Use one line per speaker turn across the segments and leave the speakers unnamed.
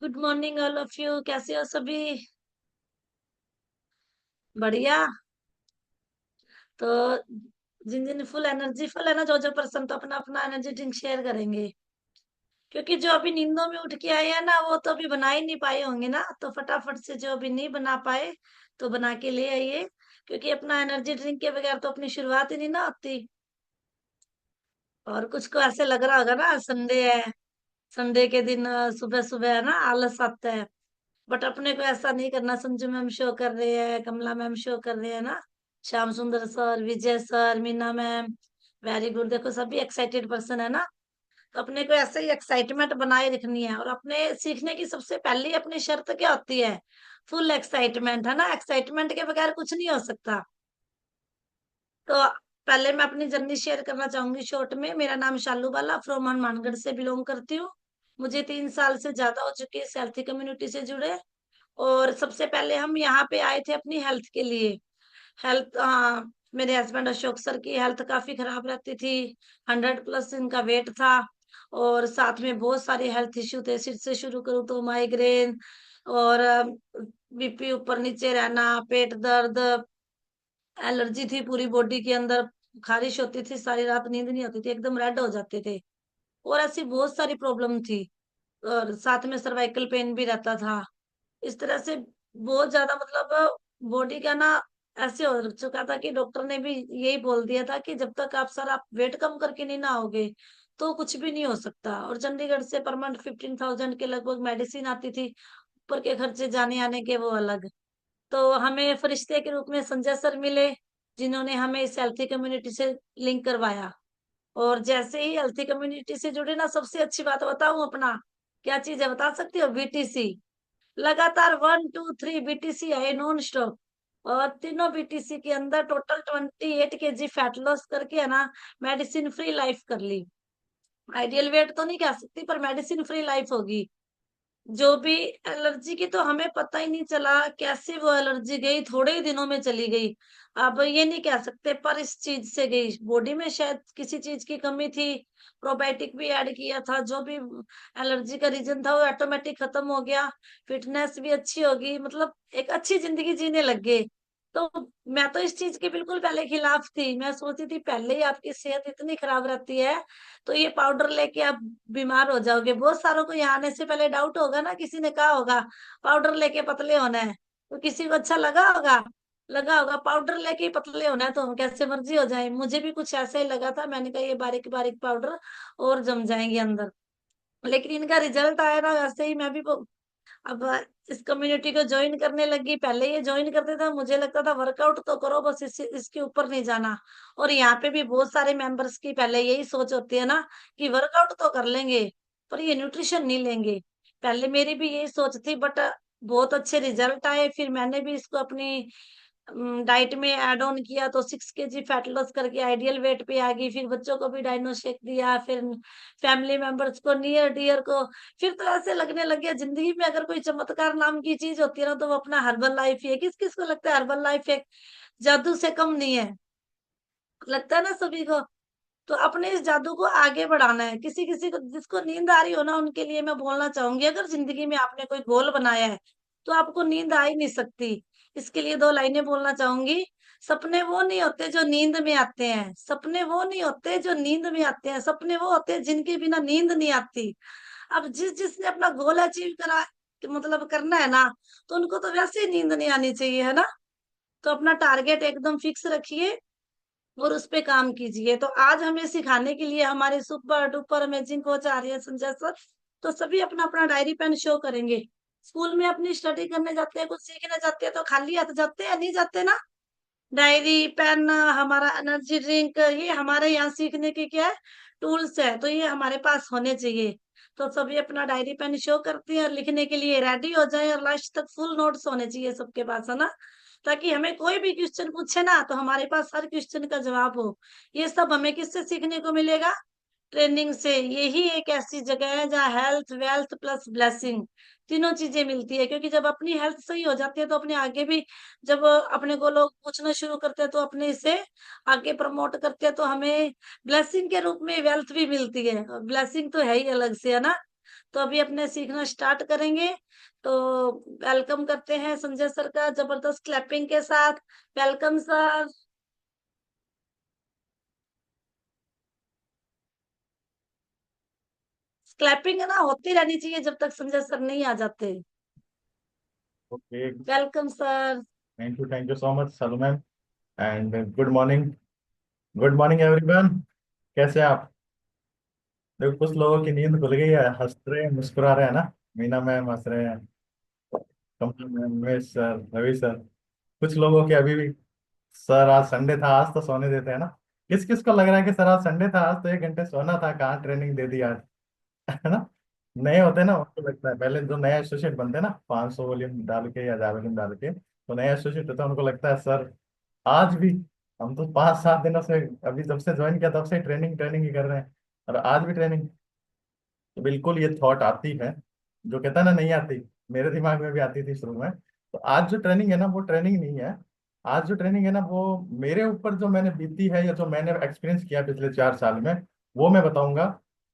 Good morning all of you. कैसे हो सभी? बढ़िया। तो जिन जिन फुल एनर्जी फुल है ना, जो जो पर्सन तो अपना अपना एनर्जी ड्रिंक शेयर करेंगे। क्योंकि जो अभी नींदों में उठ के आए हैं ना, वो तो अभी बना ही नहीं पाए होंगे ना, तो फटाफट से जो अभी नहीं बना पाए तो बना के ले आइए। क्योंकि अपना एनर्जी ड्रिंक के बगैर तो अपनी शुरुआत ही नहीं ना होती। और कुछ को ऐसे लग रहा होगा ना, संडे है, संडे के दिन सुबह सुबह है ना आलस आता है। बट अपने को ऐसा नहीं करना। संजू मैम शो कर रहे हैं, कमला मैम शो कर रहे हैं ना, Shyam Sundar sir, Vijay sir, Meena ma'am, very good. देखो सभी एक्साइटेड पर्सन है ना। तो अपने को ऐसे ही एक्साइटमेंट बनाए रखनी है। और अपने सीखने की सबसे पहली अपनी शर्त क्या होती है? फुल एक्साइटमेंट, है ना। एक्साइटमेंट के बगैर कुछ नहीं हो सकता। तो पहले मैं अपनी जर्नी शेयर करना चाहूंगी शॉर्ट में। मेरा नाम शालू बाला, फ्रॉम हनुमानगढ़ से बिलोंग करती हूँ। मुझे 3 साल से ज्यादा हो चुके हैं हेल्थी कम्युनिटी से जुड़े। और सबसे पहले हम यहाँ पे आए थे अपनी हेल्थ के लिए। हेल्थ, मेरे हस्बैंड अशोक सर की हेल्थ काफी खराब रहती थी। 100+ इनका वेट था। और साथ में बहुत सारे हेल्थ इश्यू थे। सिर से शुरू करूँ तो माइग्रेन, और बीपी ऊपर नीचे रहना, पेट दर्द, एलर्जी थी पूरी बॉडी के अंदर, खारिश होती थी, सारी रात नींद नहीं होती थी, एकदम रेड हो जाते थे। और ऐसी बहुत सारी प्रॉब्लम थी। और साथ में सर्वाइकल पेन भी रहता था। इस तरह से बहुत ज्यादा, मतलब बॉडी का ना ऐसे हो चुका था कि डॉक्टर ने भी यही बोल दिया था कि जब तक आप सर आप वेट कम करके नहीं ना आओगे तो कुछ भी नहीं हो सकता। और चंडीगढ़ से पर मंथ 15,000 के लगभग मेडिसिन आती थी। ऊपर के खर्चे जाने आने के वो अलग। तो हमें फरिश्ते के रूप में संजय सर मिले, जिन्होंने हमें इस हेल्थी कम्युनिटी से लिंक करवाया। और जैसे ही हेल्थी कम्युनिटी से जुड़े ना, सबसे अच्छी बात बताऊं अपना, क्या चीज है बता सकती हो? बीटीसी। लगातार 1 2 3 बीटीसी आए नॉन स्टॉप। और तीनों बीटीसी के अंदर टोटल 28 kg फैट लॉस करके है ना, मेडिसिन फ्री लाइफ कर ली। आइडियल वेट तो नहीं कह सकती, पर मेडिसिन फ्री लाइफ होगी। जो भी एलर्जी की तो हमें पता ही नहीं चला कैसे वो एलर्जी गई, थोड़े ही दिनों में चली गई। अब ये नहीं कह सकते, पर इस चीज से गई। बॉडी में शायद किसी चीज की कमी थी, प्रोबायोटिक भी ऐड किया था, जो भी एलर्जी का रीजन था वो ऑटोमेटिक खत्म हो गया। फिटनेस भी अच्छी होगी, मतलब एक अच्छी जिंदगी जीने लग गए। तो मैं तो इस चीज के बिल्कुल पहले खिलाफ थी। मैं सोचती थी पहले ही आपकी सेहत इतनी खराब रहती है, तो ये पाउडर लेके आप बीमार हो जाओगे। बहुत सारों को यहाँ आने से पहले डाउट होगा ना, किसी ने कहा होगा पाउडर लेके पतले होना है, तो किसी को अच्छा लगा होगा। लगा होगा पाउडर लेके ही पतले होना है तो हम कैसे मर्जी हो जाए। मुझे भी कुछ ऐसा ही लगा था। मैंने कहा ये बारीक बारीक पाउडर और जम जाएंगे अंदर। लेकिन इनका रिजल्ट आया ना, वैसे ही मैं भी अब इस कम्युनिटी को ज्वाइन करने लगी। पहले ये ज्वाइन करते थे, मुझे लगता था वर्कआउट तो करो बस, इसके ऊपर नहीं जाना। और यहाँ पे भी बहुत सारे मेंबर्स की पहले यही सोच होती है ना, कि वर्कआउट तो कर लेंगे पर ये न्यूट्रिशन नहीं लेंगे। पहले मेरी भी यही सोच थी, बट बहुत अच्छे रिजल्ट आए। फिर मैंने भी इसको अपनी डाइट में ऐड ऑन किया, तो 6 kg फैट लॉस करके आइडियल वेट पे आ गई। फिर बच्चों को भी डाइनोशेक दिया, फिर फैमिली मेंबर्स को, नियर डियर को। फिर तो ऐसे लगने लग गया जिंदगी में अगर कोई चमत्कार नाम की चीज होती है ना, तो वो अपना हर्बल लाइफ ही है। किस किस को लगता है हर्बल लाइफ एक जादू से कम नहीं है? लगता है ना सभी को। तो अपने इस जादू को आगे बढ़ाना है। किसी किसी को जिसको नींद आ रही हो ना, उनके लिए मैं बोलना चाहूंगी, अगर जिंदगी में आपने कोई गोल बनाया है तो आपको नींद आ ही नहीं सकती। इसके लिए 2 लाइनें बोलना चाहूंगी। सपने वो नहीं होते जो नींद में आते हैं, सपने वो नहीं होते जो नींद में आते हैं, सपने वो होते हैं जिनके बिना नींद नहीं आती। अब जिस जिसने अपना गोल अचीव करा, मतलब करना है ना, तो उनको तो वैसे ही नींद नहीं आनी चाहिए, है ना। तो अपना टारगेट एकदम फिक्स रखिए और उस पे काम कीजिए। तो आज हमें सिखाने के लिए हमारे सुपर डुपर अमेजिंग कोच आ रही है, संजय सर। तो सभी अपना अपना डायरी पेन शो करेंगे। स्कूल में अपनी स्टडी करने जाते हैं, कुछ सीखने जाते हैं, तो खाली हाथ जाते हैं? नहीं जाते ना। डायरी पेन, हमारा एनर्जी ड्रिंक, ये हमारे यहाँ सीखने के क्या है, टूल्स है। तो ये हमारे पास होने चाहिए। तो सभी अपना डायरी पेन शो करते हैं और लिखने के लिए रेडी हो जाए। और लास्ट तक फुल नोट्स होने चाहिए सबके पास, है ना। ताकि हमें कोई भी क्वेश्चन पूछे ना, तो हमारे पास हर क्वेश्चन का जवाब हो। ये सब हमें किससे सीखने को मिलेगा? ट्रेनिंग से। यही एक ऐसी जगह है जहाँ हेल्थ, वेल्थ प्लस ब्लेसिंग, तीनों चीजें मिलती है। क्योंकि जब अपनी हेल्थ सही हो जाती है तो अपने आगे भी, जब अपने को लोग पूछना शुरू करते हैं तो अपने इसे आगे प्रमोट करते हैं, तो हमें ब्लेसिंग के रूप में वेल्थ भी मिलती है। ब्लेसिंग तो है ही अलग से, है ना। तो अभी अपने सीखना स्टार्ट करेंगे। तो वेलकम करते हैं संजय सर का जबरदस्त क्लैपिंग के साथ। Welcome sir. क्लैपिंग है ना, होती रहनी चाहिए जब तक संजय सर नहीं आ जाते।
Okay.
Welcome sir.
Thank you so much Salu ma'am. And good morning. Good morning everyone. कैसे हैं आप? देखो, कुछ लोगों की नींद खुल गई है, हंस रहे हैं, मुस्कुरा रहे हैं ना। मीना मैम हंस रहे हैं, Kamala ma'am, Mahesh sir, Ravi sir. कुछ लोगों के अभी भी, सर आज संडे था, आज तो सोने देते हैं ना। किस किस को लग रहा है कि सर आज संडे था, आज तो 1 घंटे सोना था, कहाँ ट्रेनिंग दे दी आज। है ना। नए होते हैं ना, उनको लगता है, पहले जो नया एसोसिएट बनते हैं ना, 500 वॉल्यूम डाल के या 1000 वॉल्यूम डाल के, तो नया एसोसिएट होता है, उनको लगता है सर आज भी, हम तो 5-7 दिनों से, अभी जब से ज्वाइन किया तब से ट्रेनिंग ट्रेनिंग ही कर रहे हैं, और आज भी ट्रेनिंग। तो बिल्कुल ये थॉट आती है, जो कहता है ना नहीं आती, मेरे दिमाग में भी आती थी शुरू में। तो आज जो ट्रेनिंग है ना, वो ट्रेनिंग नहीं है। आज जो ट्रेनिंग है ना, वो मेरे ऊपर जो मैंने बीती है, या जो मैंने एक्सपीरियंस किया पिछले 4 साल में, वो मैं बताऊंगा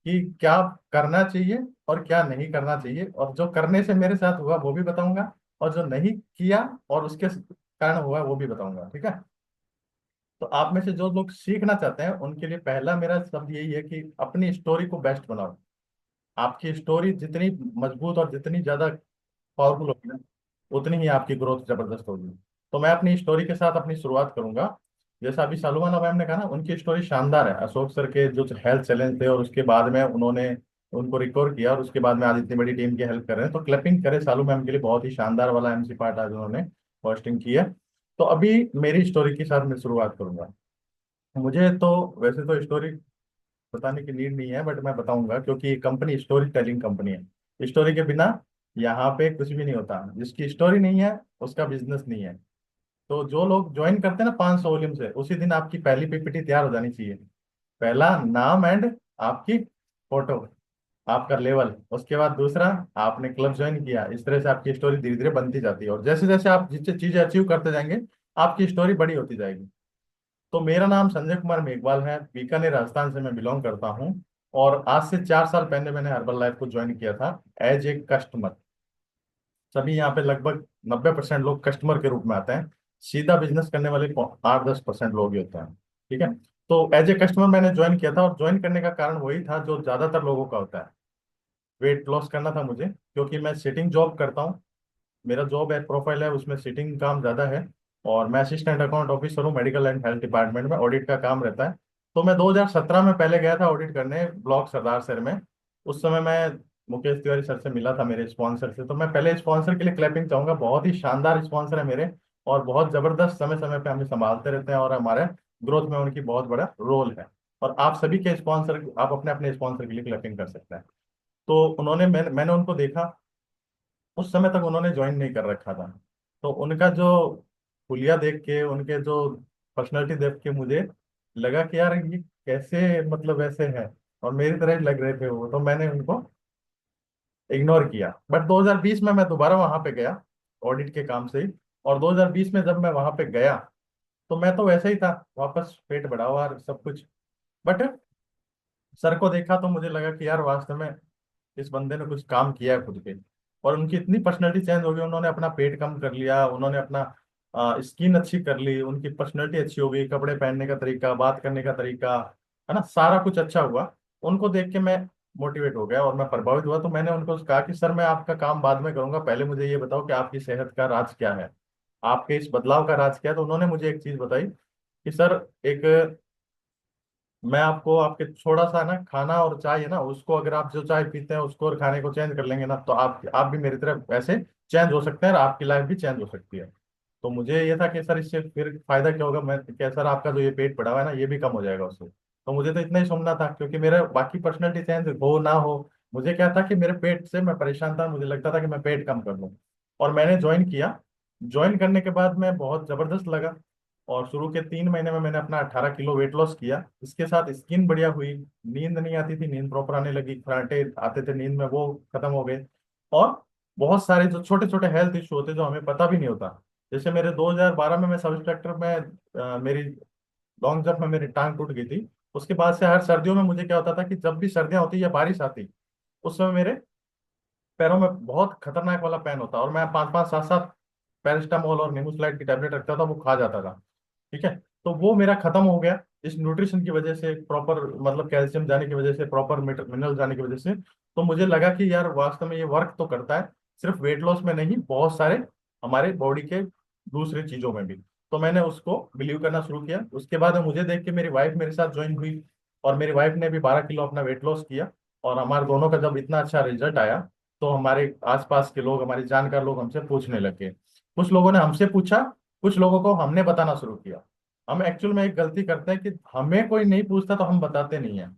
कि क्या करना चाहिए और क्या नहीं करना चाहिए, और जो करने से मेरे साथ हुआ वो भी बताऊंगा, और जो नहीं किया और उसके कारण हुआ वो भी बताऊंगा, ठीक है। तो आप में से जो लोग सीखना चाहते हैं उनके लिए पहला मेरा शब्द यही है कि अपनी स्टोरी को बेस्ट बनाओ। आपकी स्टोरी जितनी मजबूत और जितनी ज्यादा पावरफुल होगी ना, उतनी ही आपकी ग्रोथ जबरदस्त होगी। तो मैं अपनी स्टोरी के साथ अपनी शुरुआत करूंगा। जैसा अभी सालुमाना मैम ने कहा ना, उनकी स्टोरी शानदार है। अशोक सर के जो हेल्थ चैलेंज थे, और उसके बाद में उन्होंने उनको रिकवर किया, और उसके बाद में आज इतनी बड़ी टीम की हेल्प कर रहे हैं, तो क्लैपिंग करें सालू मैम के लिए। बहुत ही शानदार वाला एमसी पार्ट आज उन्होंने होस्टिंग की है। तो अभी मेरी स्टोरी के साथ मैं शुरुआत करूंगा। मुझे तो वैसे तो स्टोरी बताने की नीड नहीं है, बट मैं बताऊंगा क्योंकि ये कंपनी स्टोरी टेलिंग कंपनी है। स्टोरी के बिना यहाँ पे कुछ भी नहीं होता। जिसकी स्टोरी नहीं है उसका बिजनेस नहीं है। तो जो लोग ज्वाइन करते हैं ना 500 वॉल्यूम से, उसी दिन आपकी पहली पीपीटी तैयार हो जानी चाहिए। पहला नाम एंड आपकी फोटो, आपका लेवल, उसके बाद दूसरा आपने क्लब ज्वाइन किया। इस तरह से आपकी स्टोरी धीरे धीरे बनती जाती है, और जैसे जैसे आप जितनी चीजें अचीव करते जाएंगे, आपकी स्टोरी बड़ी होती जाएगी। तो मेरा नाम संजय कुमार मेघवाल है, बीकानेर राजस्थान से मैं बिलोंग करता हूँ। और आज से 4 साल पहले मैंने हर्बल लाइफ को ज्वाइन किया था एज ए कस्टमर। सभी यहाँ पे लगभग 90% लोग कस्टमर के रूप में आते हैं। सीधा बिजनेस करने वाले 8-10% लोग ही होते हैं, ठीक है। तो एज ए कस्टमर मैंने ज्वाइन किया था, और ज्वाइन करने का कारण वही था जो ज्यादातर लोगों का होता है। वेट लॉस करना था मुझे, क्योंकि मैं सिटिंग जॉब करता हूँ। मेरा जॉब है, प्रोफाइल है, उसमें सिटिंग काम ज़्यादा है। और मैं असिस्टेंट अकाउंट ऑफिसर हूँ, मेडिकल एंड हेल्थ डिपार्टमेंट में ऑडिट का काम रहता है। तो मैं 2017 में पहले गया था ऑडिट करने ब्लॉक सरदार सर में। उस समय मैं मुकेश तिवारी सर से मिला था, मेरे स्पॉन्सर से। तो मैं पहले स्पॉन्सर के लिए क्लैपिंग चाहूंगा। बहुत ही शानदार स्पॉन्सर है मेरे, और बहुत जबरदस्त समय समय पे हमें संभालते रहते हैं, और हमारे ग्रोथ में उनकी बहुत बड़ा रोल है। और आप सभी के स्पॉन्सर, आप अपने अपने स्पॉन्सर के लिए क्लैपिंग कर सकते हैं। तो उन्होंने मैंने उनको देखा। उस समय तक उन्होंने ज्वाइन नहीं कर रखा था। तो उनका जो हुलिया देख के, उनके जो पर्सनैलिटी देख के, मुझे लगा कि यार ये कैसे, मतलब ऐसे है, और मेरी तरह ही लग रहे थे वो। तो मैंने उनको इग्नोर किया। बट 2020 में मैं दोबारा वहां पे गया, ऑडिट के काम से ही। और 2020 में जब मैं वहां पे गया, तो मैं तो वैसे ही था, वापस पेट बढ़ा हुआ और सब कुछ। बट सर को देखा तो मुझे लगा कि यार वास्तव में इस बंदे ने कुछ काम किया है खुद पे। और उनकी इतनी पर्सनैलिटी चेंज हो गई, उन्होंने अपना पेट कम कर लिया, उन्होंने अपना स्किन अच्छी कर ली, उनकी पर्सनैलिटी अच्छी हो गई, कपड़े पहनने का तरीका, बात करने का तरीका, है ना, सारा कुछ अच्छा हुआ। उनको देख के मैं मोटिवेट हो गया और मैं प्रभावित हुआ। तो मैंने उनको कहा कि सर मैं आपका काम बाद में करूंगा, पहले मुझे ये बताओ कि आपकी सेहत का राज क्या है, आपके इस बदलाव का राज क्या है। तो उन्होंने मुझे एक चीज बताई कि सर, एक, मैं आपको आपके थोड़ा सा ना खाना और चाय है ना, उसको अगर आप जो चाय पीते हैं उसको और खाने को चेंज कर लेंगे ना, तो आप भी मेरी तरह वैसे चेंज हो सकते हैं, और आपकी लाइफ भी चेंज हो सकती है। तो मुझे ये था कि सर इससे फिर फायदा क्या होगा, मैं क्या सर आपका जो ये पेट पड़ा हुआ है ना, ये भी कम हो जाएगा उससे। तो मुझे तो इतना ही सुनना था, क्योंकि मेरा बाकी पर्सनैलिटी चेंज हो ना हो, मुझे क्या था कि मेरे पेट से मैं परेशान था, मुझे लगता था कि मैं पेट कम कर लूँ। और मैंने ज्वाइन किया। ज्वाइन करने के बाद मैं बहुत जबरदस्त लगा। और शुरू के 3 महीने में मैंने अपना 18 किलो वेट लॉस किया। इसके साथ स्किन बढ़िया हुई, नींद नहीं आती थी, नींद प्रॉपर आने लगी, खराटे आते थे नींद में वो खत्म हो गए। और बहुत सारे जो छोटे छोटे हेल्थ इशू होते जो हमें पता भी नहीं होता, जैसे मेरे 2012 में मैं सब इंस्पेक्टर में, मेरी लॉन्ग जंप में मेरी टांग टूट गई थी। उसके बाद से हर सर्दियों में मुझे क्या होता था कि जब भी सर्दियां होती या बारिश आती, उस समय मेरे पैरों में बहुत खतरनाक वाला पेन होता और मैं 5-5 7-7 पैरासिटामोल और नीमोसिलाइट की टैबलेट रखता था, वो खा जाता था। ठीक है। तो वो मेरा खत्म हो गया इस न्यूट्रिशन की वजह से, प्रॉपर मतलब कैल्शियम जाने की वजह से, प्रॉपर मिनरल जाने की वजह से। तो मुझे लगा कि यार वास्तव में ये वर्क तो करता है, सिर्फ वेट लॉस में नहीं, बहुत सारे हमारे बॉडी के दूसरे चीजों में भी। तो मैंने उसको बिलीव करना शुरू किया। उसके बाद मुझे देख के मेरी वाइफ मेरे साथ ज्वाइन हुई, और मेरी वाइफ ने भी 12 किलो अपना वेट लॉस किया। और हमारे दोनों का जब इतना अच्छा रिजल्ट आया, तो हमारे आसपास के लोग, हमारे जानकार लोग हमसे पूछने लगे। कुछ लोगों ने हमसे पूछा, कुछ लोगों को हमने बताना शुरू किया। हम एक्चुअल में एक गलती करते हैं कि हमें कोई नहीं पूछता तो हम बताते नहीं है,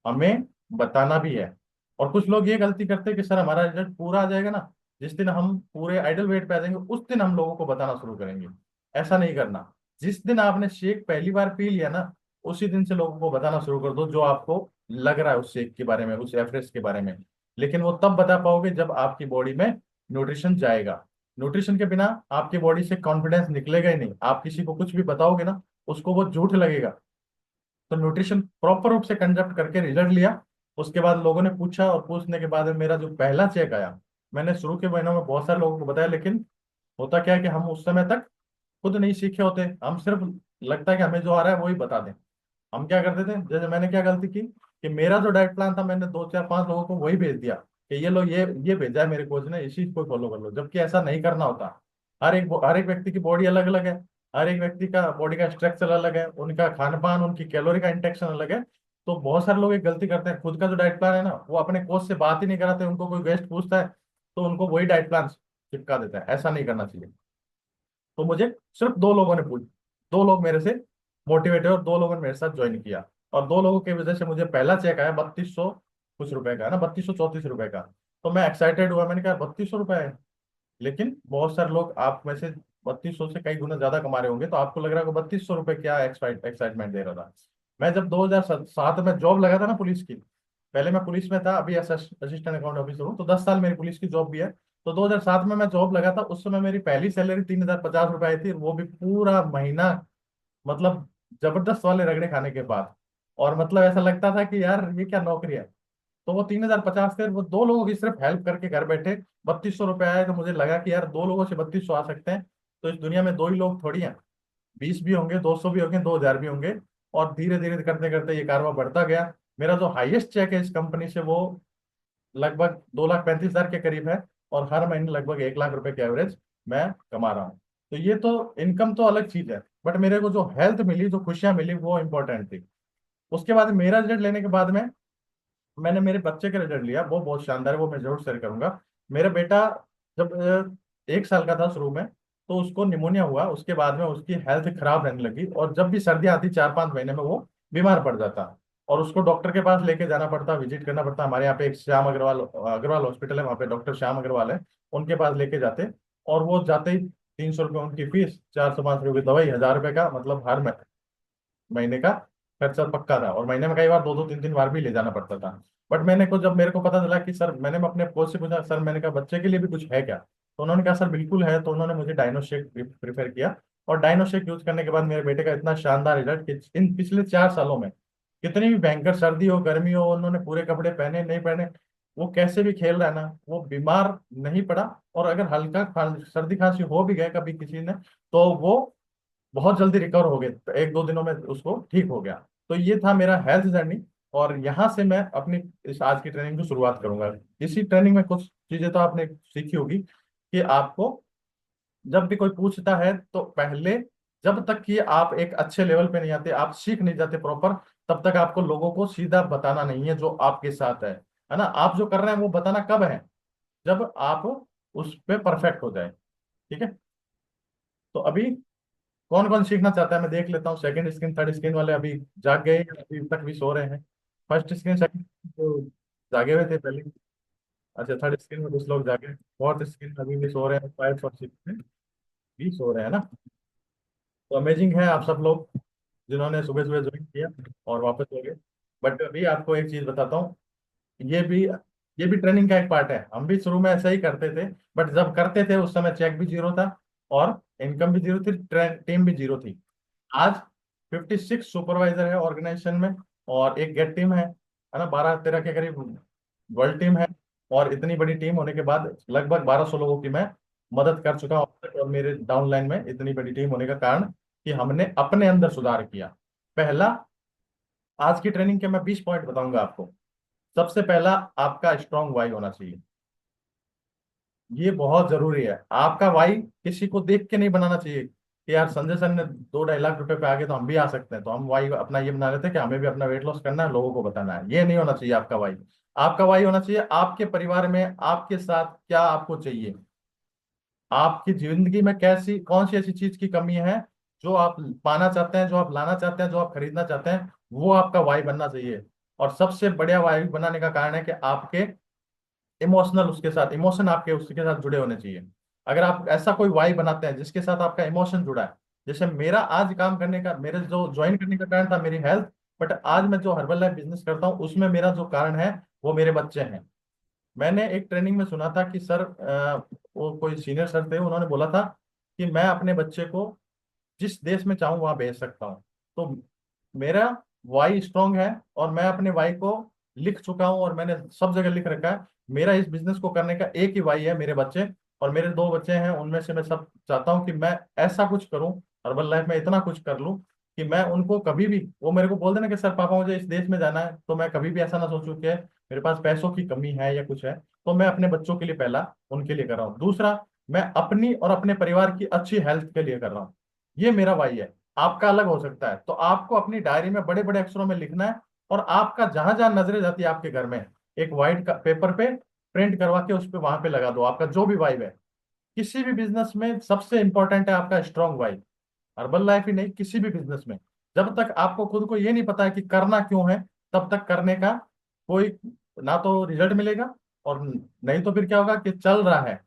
हमें बताना भी है। और कुछ लोग ये गलती करते हैं कि सर हमारा रिजल्ट पूरा आ जाएगा ना, जिस दिन हम पूरे आइडल वेट पे आ जाएंगे उस दिन हम लोगों को बताना शुरू करेंगे। ऐसा नहीं करना। जिस दिन आपने शेक पहली बार पी लिया ना, उसी दिन से लोगों को बताना शुरू कर दो जो आपको लग रहा है उस शेक के बारे में, उस एवरेज के बारे में। लेकिन वो तब बता पाओगे जब आपकी बॉडी में न्यूट्रिशन जाएगा। न्यूट्रिशन के बिना आपकी बॉडी से कॉन्फिडेंस निकलेगा ही नहीं। आप किसी को कुछ भी बताओगे ना, उसको वो झूठ लगेगा। तो न्यूट्रिशन प्रॉपर रूप से कंडक्ट करके रिजल्ट लिया। उसके बाद लोगों ने पूछा, और पूछने के बाद में मेरा जो पहला चेक आया, मैंने शुरू के महीनों में बहुत सारे लोगों को बताया, लेकिन होता क्या है कि हम उस समय तक खुद नहीं सीखे होते, हम सिर्फ लगता है कि हमें जो आ रहा है वही बता दें। हम क्या करते थे, जैसे मैंने क्या गलती की कि मेरा जो डाइट प्लान था मैंने 2 4 5 लोगों को वही भेज दिया कि ये लो, ये भेजा है मेरे कोच ने, इसी को फॉलो कर लो, जबकि ऐसा नहीं करना होता। हर एक व्यक्ति की बॉडी अलग अलग है, हर एक व्यक्ति का बॉडी का स्ट्रक्चर अलग है, उनका खान पान, उनकी कैलोरी का इंटेक्शन अलग है। तो बहुत सारे लोग एक गलती करते हैं, खुद का जो डाइट प्लान है ना वो अपने कोच से बात ही नहीं कराते, उनको कोई गेस्ट पूछता है तो उनको वही डाइट प्लान चिपका देता है। ऐसा नहीं करना चाहिए। तो मुझे सिर्फ 2 लोगों ने पूछ 2 लोग मेरे से मोटिवेट हुए और 2 लोगों ने मेरे साथ ज्वाइन किया। और 2 लोगों की वजह से मुझे पहला चेक आया 3200 कुछ रुपए का, है ना, 3234 रुपए का। तो मैं एक्साइटेड हुआ, मैंने कहा 3200 रुपए है। लेकिन बहुत सारे लोग आप में से 3200 से कई गुना ज्यादा कमा रहे होंगे, तो आपको लग रहा होगा 3200 रुपए क्या एक्साइटमेंट दे रहा था। मैं जब 2007 में जॉब लगा था ना पुलिस की, पहले मैं पुलिस में था, अभी असिस्टेंट अकाउंट ऑफिसर हूँ, तो 10 साल मेरी पुलिस की जॉब भी है। तो 2007 में मैं जॉब लगा था, उस समय मेरी पहली सैलरी 3050 रुपए आई थी, वो भी पूरा महीना, मतलब जबरदस्त वाले रगड़े खाने के बाद। और मतलब ऐसा लगता था कि यार ये क्या नौकरी है। तो वो 3050 थे, वो 2 लोगों की सिर्फ हेल्प करके घर बैठे 3200 रुपये आए। तो मुझे लगा कि यार 2 लोगों से 3200 आ सकते हैं, तो इस दुनिया में 2 ही लोग थोड़ी हैं, 20 भी होंगे, 200 भी होंगे, 2000 भी होंगे। और धीरे धीरे करते करते ये कारवा बढ़ता गया। मेरा जो हाईएस्ट चेक है इस कंपनी से, वो लगभग 2,35,000 के करीब है। और हर महीने लगभग 1 लाख रुपए के एवरेज मैं कमा रहा हूँ। तो ये तो इनकम तो अलग चीज है, बट मेरे को जो हेल्थ मिली, जो खुशियां मिली, वो इंपॉर्टेंट थी। उसके बाद मेरा रिजल्ट लेने के बाद में मैंने मेरे बच्चे का रिजल्ट लिया, वो बहुत शानदार है, वो मैं जरूर शेयर करूंगा। मेरा बेटा जब 1 साल का था शुरू में, तो उसको निमोनिया हुआ। उसके बाद में उसकी हेल्थ खराब रहने लगी, और जब भी सर्दी आती 4-5 महीने में वो बीमार पड़ जाता। और उसको डॉक्टर के पास लेके जाना पड़ता, विजिट करना पड़ता। हमारे यहाँ पे एक श्याम अग्रवाल अग्रवाल हॉस्पिटल है, वहाँ पे डॉक्टर श्याम अग्रवाल है, उनके पास लेके जाते। और वो जाते ही 300 रुपये उनकी फीस, 400-500 रुपये दवाई, 1000 रुपये का मतलब हर महीने का खर्चा पक्का था। और महीने में कई बार 2-2 3-3 बार भी ले जाना पड़ता था। बट मैंने को जब मेरे को पता चला कि सर, मैंने अपने कोच से पूछा, सर मैंने कहा बच्चे के लिए भी कुछ है क्या, तो उन्होंने कहा सर बिल्कुल है। तो उन्होंने मुझे डायनोशेक प्रिफर किया। और डायनोशेक यूज करने के बाद मेरे बेटे का इतना शानदार रिजल्ट कि इन पिछले 4 सालों में कितनी भी भयंकर सर्दी हो, गर्मी हो, उन्होंने पूरे कपड़े पहने नहीं पहने, वो कैसे भी खेल रहा है ना, वो बीमार नहीं पड़ा। और अगर हल्का सर्दी खांसी हो भी गए कभी किसी ने, तो वो बहुत जल्दी रिकवर हो गए, तो 1-2 दिनों में उसको ठीक हो गया। तो ये था मेरा हेल्थ जर्नी। और यहाँ से मैं अपनी इस आज की ट्रेनिंग की शुरुआत करूंगा। इसी ट्रेनिंग में कुछ चीजें तो आपने सीखी होगी कि आपको जब भी कोई पूछता है तो पहले, जब तक कि आप एक अच्छे लेवल पे नहीं आते, आप सीख नहीं जाते प्रॉपर, तब तक आपको लोगों को सीधा बताना नहीं है जो आपके साथ है ना। आप जो कर रहे हैं वो बताना कब है, जब आप उस पे परफेक्ट हो जाए। ठीक है। तो अभी कौन कौन सीखना चाहता है मैं देख लेता हूँ। सेकंड स्क्रीन थर्ड स्क्रीन वाले अभी जाग गए या अभी तक भी सो रहे हैं? फर्स्ट स्क्रीन सेकंड तो जागे हुए थे पहले। अच्छा, थर्ड स्क्रीन में कुछ लोग जागे, फोर्थ स्क्रीन अभी भी सो रहे हैं, फाइव और सिक्स में भी सो रहे हैं ना। तो अमेजिंग है आप सब लोग जिन्होंने सुबह सुबह ज्वाइन किया और वापस हो गए। बट अभी आपको एक चीज बताता हूँ, ये भी ये भी ट्रेनिंग का एक पार्ट है। हम भी शुरू में ऐसा ही करते थे, बट जब करते थे उस समय चेक भी जीरो था, और इनकम भी जीरो थी, टीम भी जीरो थी। आज 56 सुपरवाइजर है ऑर्गेनाइजेशन में, और एक गेट टीम है ना, 12-13 के करीब वर्ल्ड टीम है, और इतनी बड़ी टीम होने के बाद लगभग 1200 लोगों की मैं मदद कर चुका हूँ अब तक। और मेरे डाउनलाइन में इतनी बड़ी टीम होने का कारण कि हमने अपने अंदर सुधार किया। पहला, आज की ट्रेनिंग के मैं 20 पॉइंट बताऊंगा आपको। सबसे पहला, आपका स्ट्रांग वाई होना चाहिए। ये बहुत जरूरी है। आपका वाई किसी को देख के नहीं बनाना चाहिए कि यार संजय सर ने 2-2.5 लाख रुपए पे आगे तो हम भी आ सकते हैं, तो हम वाई अपना ये बना लेते हैं कि हमें भी अपना वेट लॉस करना है, लोगों को बताना है। ये नहीं होना चाहिए आपका वाई। आपका वाई होना चाहिए आपके परिवार में आपके साथ क्या आपको चाहिए, आपकी जिंदगी में कैसी कौन सी ऐसी चीज की कमी है जो आप पाना चाहते हैं, जो आप लाना चाहते हैं, जो आप खरीदना चाहते हैं, वो आपका वाई बनना चाहिए। और सबसे बढ़िया वाई बनाने का कारण है कि आपके इमोशनल उसके साथ इमोशन आपके उसके साथ जुड़े होने चाहिए। अगर आप ऐसा कोई वाई बनाते हैं जिसके साथ आपका इमोशन जुड़ा है, जैसे मेरा आज काम करने का, मेरे जो ज्वाइन करने का कारण था मेरी हेल्थ, बट आज मैं जो हर्बल लाइफ बिजनेस करता हूँ उसमें मेरा जो कारण है वो मेरे बच्चे हैं। मैंने एक ट्रेनिंग में सुना था कि सर, वो कोई सीनियर सर थे, उन्होंने बोला था कि मैं अपने बच्चे को जिस देश में चाहूँ वहां भेज सकता हूँ। तो मेरा वाई स्ट्रांग है, और मैं अपने वाई को लिख चुका हूँ और मैंने सब जगह लिख रखा है। मेरा इस बिजनेस को करने का एक ही वाई है, मेरे बच्चे। और मेरे 2 बच्चे हैं, उनमें से मैं सब चाहता हूँ कि मैं ऐसा कुछ करूँ, अर्बन लाइफ में इतना कुछ कर लूँ कि मैं उनको कभी भी, वो मेरे को बोल देना कि सर पापा मुझे इस देश में जाना है, तो मैं कभी भी ऐसा ना सोचूं कि मेरे पास पैसों की कमी है या कुछ है। तो मैं अपने बच्चों के लिए पहला उनके लिए कर रहा हूँ। दूसरा, मैं अपनी और अपने परिवार की अच्छी हेल्थ के लिए कर रहा हूँ। ये मेरा वाई है। आपका अलग हो सकता है, तो आपको अपनी डायरी में बड़े बड़े अक्षरों में लिखना है, और आपका जहां जहां नजरें जाती है आपके घर में, एक व्हाइट का पेपर पे प्रिंट करवा के उस पे वहां पे लगा दो आपका जो भी वाइब है। किसी भी बिजनेस में सबसे इंपॉर्टेंट है आपका स्ट्रांग वाइब। हर्बल लाइफ ही नहीं, किसी भी बिजनेस में जब तक आपको खुद को ये नहीं पता है कि करना क्यों है, तब तक करने का कोई ना तो रिजल्ट मिलेगा, और नहीं तो फिर क्या होगा कि चल रहा है।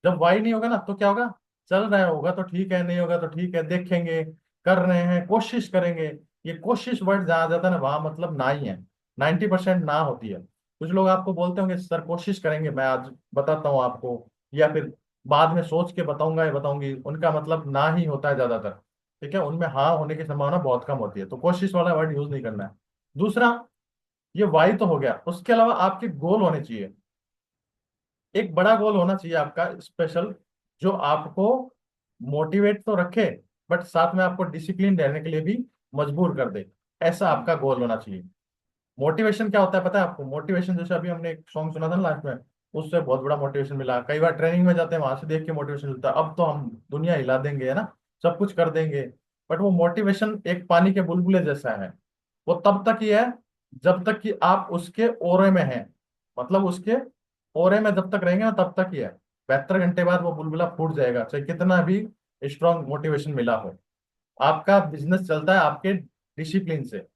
जब वाई नहीं होगा ना तो क्या होगा, चल रहा होगा तो ठीक है, नहीं होगा तो ठीक है, देखेंगे, कर रहे हैं, कोशिश करेंगे। ये कोशिश वर्ड जहां जाता है ना वहां मतलब ना ही है। 90% ना होती है। कुछ लोग आपको बोलते होंगे सर कोशिश करेंगे, मैं आज बताता हूँ आपको, या फिर बाद में सोच के बताऊंगा या बताऊंगी, उनका मतलब ना ही होता है ज्यादातर। ठीक है, उनमें हाँ होने की संभावना बहुत कम होती है, तो कोशिश वाला वर्ड यूज नहीं करना है। दूसरा, ये वाई तो हो गया, उसके अलावा आपके गोल होने चाहिए। एक बड़ा गोल होना चाहिए आपका स्पेशल, जो आपको मोटिवेट तो रखे, बट साथ में आपको डिसिप्लिन रहने के लिए भी मजबूर कर दे। ऐसा आपका गोल होना चाहिए। मोटिवेशन क्या होता है पता है आपको? मोटिवेशन जैसे अभी हमने एक सॉन्ग सुना था ना लास्ट में, उससे बहुत बड़ा मोटिवेशन मिला। कई बार ट्रेनिंग में जाते हैं, वहां से देख के मोटिवेशन मिलता है, अब तो हम दुनिया हिला देंगे, है ना, सब कुछ कर देंगे। बट वो मोटिवेशन एक पानी के बुलबुले जैसा है। वो तब तक ही है जब तक कि आप उसके ओरे में हैं। मतलब उसके ओरे में जब तक रहेंगे ना तब तक ही है। 72 घंटे बाद वो बुलबुला फूट जाएगा, चाहे कितना भी स्ट्रांग मोटिवेशन मिला हो। आपका बिजनेस चलता है आपके डिसिप्लिन से।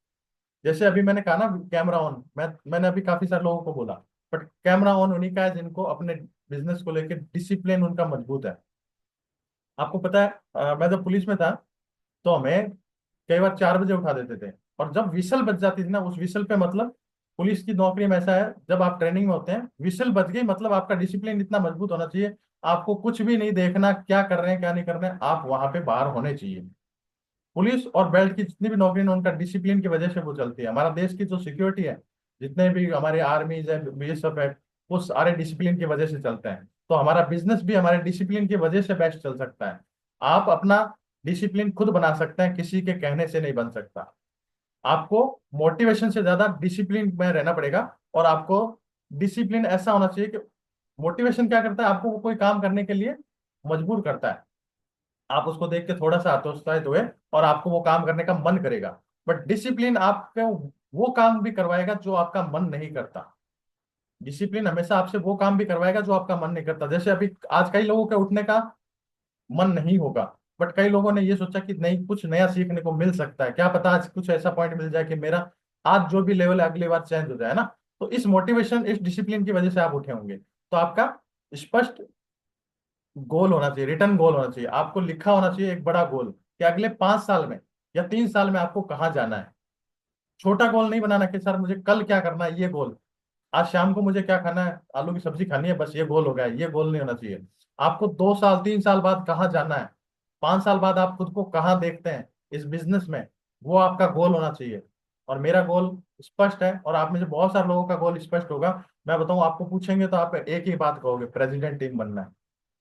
जैसे अभी मैंने कहा ना, कैमरा ऑन, मैंने अभी काफी सारे लोगों को बोला, बट कैमरा ऑन उन्हीं का है जिनको अपने बिजनेस को लेकर डिसिप्लिन उनका मजबूत है। आपको पता है, मैं जब पुलिस में था तो हमें कई बार 4 बजे उठा देते थे, और जब विसल बज जाती थी ना, उस विसल पे मतलब पुलिस की नौकरी में ऐसा है, जब आप ट्रेनिंग में होते हैं विसल बज गई मतलब आपका डिसिप्लिन इतना मजबूत होना चाहिए। आपको कुछ भी नहीं देखना क्या कर रहे हैं क्या नहीं कर रहे हैं, आप वहां पे बाहर होने चाहिए। पुलिस और बेल्ट की जितनी भी नौकरी है उनका डिसिप्लिन की वजह से वो चलती है। हमारा देश की जो सिक्योरिटी है, जितने भी हमारे आर्मीज है, बीएसएफ है, वो सारे डिसिप्लिन की वजह से चलते हैं। तो हमारा बिजनेस भी हमारे डिसिप्लिन की वजह से बेस्ट चल सकता है। आप अपना डिसिप्लिन खुद बना सकते हैं, किसी के कहने से नहीं बन सकता। आपको मोटिवेशन से ज्यादा डिसिप्लिन में रहना पड़ेगा। और आपको डिसिप्लिन ऐसा होना चाहिए कि मोटिवेशन क्या करता है, आपको वो कोई काम करने के लिए मजबूर करता है। आप उसको देख के थोड़ा सा हतोत्साहित हुए और आपको वो काम करने का मन करेगा। बट डिसिप्लिन आपको वो काम भी करवाएगा जो आपका मन नहीं करता। डिसिप्लिन हमेशा आपसे वो काम भी करवाएगा जो आपका मन नहीं करता। जैसे अभी आज कई लोगों के उठने का मन नहीं होगा, बट कई लोगों ने ये सोचा कि नहीं कुछ नया सीखने को मिल सकता है, क्या पता आज कुछ ऐसा पॉइंट मिल जाए कि मेरा आज जो भी लेवल है अगली बार चेंज हो जाए ना। तो इस मोटिवेशन इस डिसिप्लिन की वजह से आप उठे होंगे। तो आपका स्पष्ट गोल होना चाहिए, रिटर्न गोल होना चाहिए, आपको लिखा होना चाहिए एक बड़ा गोल कि अगले 5 साल में या 3 साल में आपको कहाँ जाना है। छोटा गोल नहीं बनाना कि सर मुझे कल क्या करना है, ये गोल, आज शाम को मुझे क्या खाना है, आलू की सब्जी खानी है, बस ये गोल हो गया है, ये गोल नहीं होना चाहिए। आपको 2 साल 3 साल बाद कहाँ जाना है, 5 साल बाद आप खुद को कहाँ देखते हैं इस बिजनेस में, वो आपका गोल होना चाहिए। और मेरा गोल स्पष्ट है, और आप में से बहुत सारे लोगों का गोल स्पष्ट होगा। मैं बताऊं, आपको पूछेंगे तो आप एक ही बात कहोगे, प्रेसिडेंट टीम बनना है।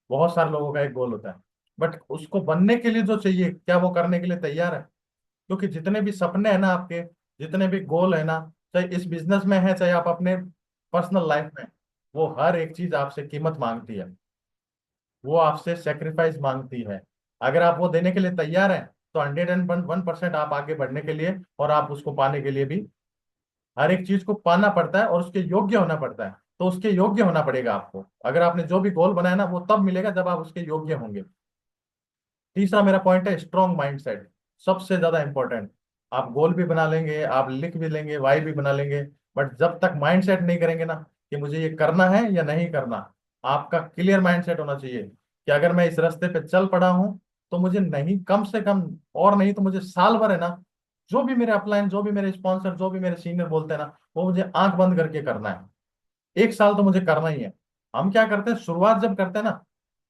बहुत सारे लोगों का एक गोल होता है, बट उसको बनने के लिए जो चाहिए, क्या वो करने के लिए तैयार है? क्योंकि जितने भी सपने हैं ना आपके, जितने भी गोल है ना, चाहे इस बिजनेस में है, चाहे आप अपने पर्सनल लाइफ में, वो हर एक चीज आपसे कीमत मांगती है, वो आपसे सेक्रीफाइस मांगती है। अगर आप वो देने के लिए तैयार हैं, तो 101% आप आगे बढ़ने के लिए और आप उसको पाने के लिए भी, हर एक चीज को पाना पड़ता है और उसके योग्य होना पड़ता है। तो उसके योग्य होना पड़ेगा आपको। अगर आपने जो भी गोल बनाया ना, वो तब मिलेगा जब आप उसके योग्य होंगे। तीसरा मेरा पॉइंट है स्ट्रॉन्ग माइंडसेट, सबसे ज्यादा इंपॉर्टेंट। आप गोल भी बना लेंगे, आप लिख भी लेंगे, वाई भी बना लेंगे, बट जब तक माइंडसेट नहीं करेंगे ना कि मुझे ये करना है या नहीं करना, आपका क्लियर माइंडसेट होना चाहिए कि अगर मैं इस रास्ते पे चल पड़ा हूं, तो मुझे नहीं, कम से कम, और नहीं तो मुझे साल भर है ना, जो भी मेरे अपलाइन, जो भी मेरे स्पॉन्सर, जो भी मेरे सीनियर बोलते हैं ना, वो मुझे आंख बंद करके करना है। एक साल तो मुझे करना ही है। हम क्या करते हैं, शुरुआत जब करते हैं ना,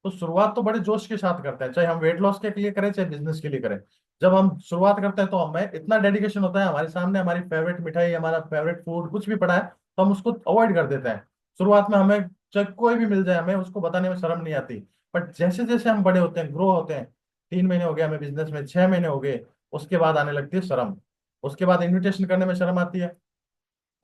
तो शुरुआत तो बड़े जोश के साथ करते हैं, चाहे हम वेट लॉस के लिए करें, चाहे बिजनेस के लिए करें। जब हम शुरुआत करते हैं तो हमें इतना डेडिकेशन होता है, हमारे सामने हमारी फेवरेट मिठाई, हमारा फेवरेट फूड कुछ भी पड़ा है, तो हम उसको अवॉइड कर देते हैं। शुरुआत में हमें चाहे कोई भी मिल जाए, हमें उसको बताने में शर्म नहीं आती। बट जैसे जैसे हम बड़े होते हैं, ग्रो होते हैं, 3 महीने हो गए हमें बिजनेस में, 6 महीने हो गए, उसके बाद आने लगती है शर्म। उसके बाद इन्विटेशन करने में शर्म आती है,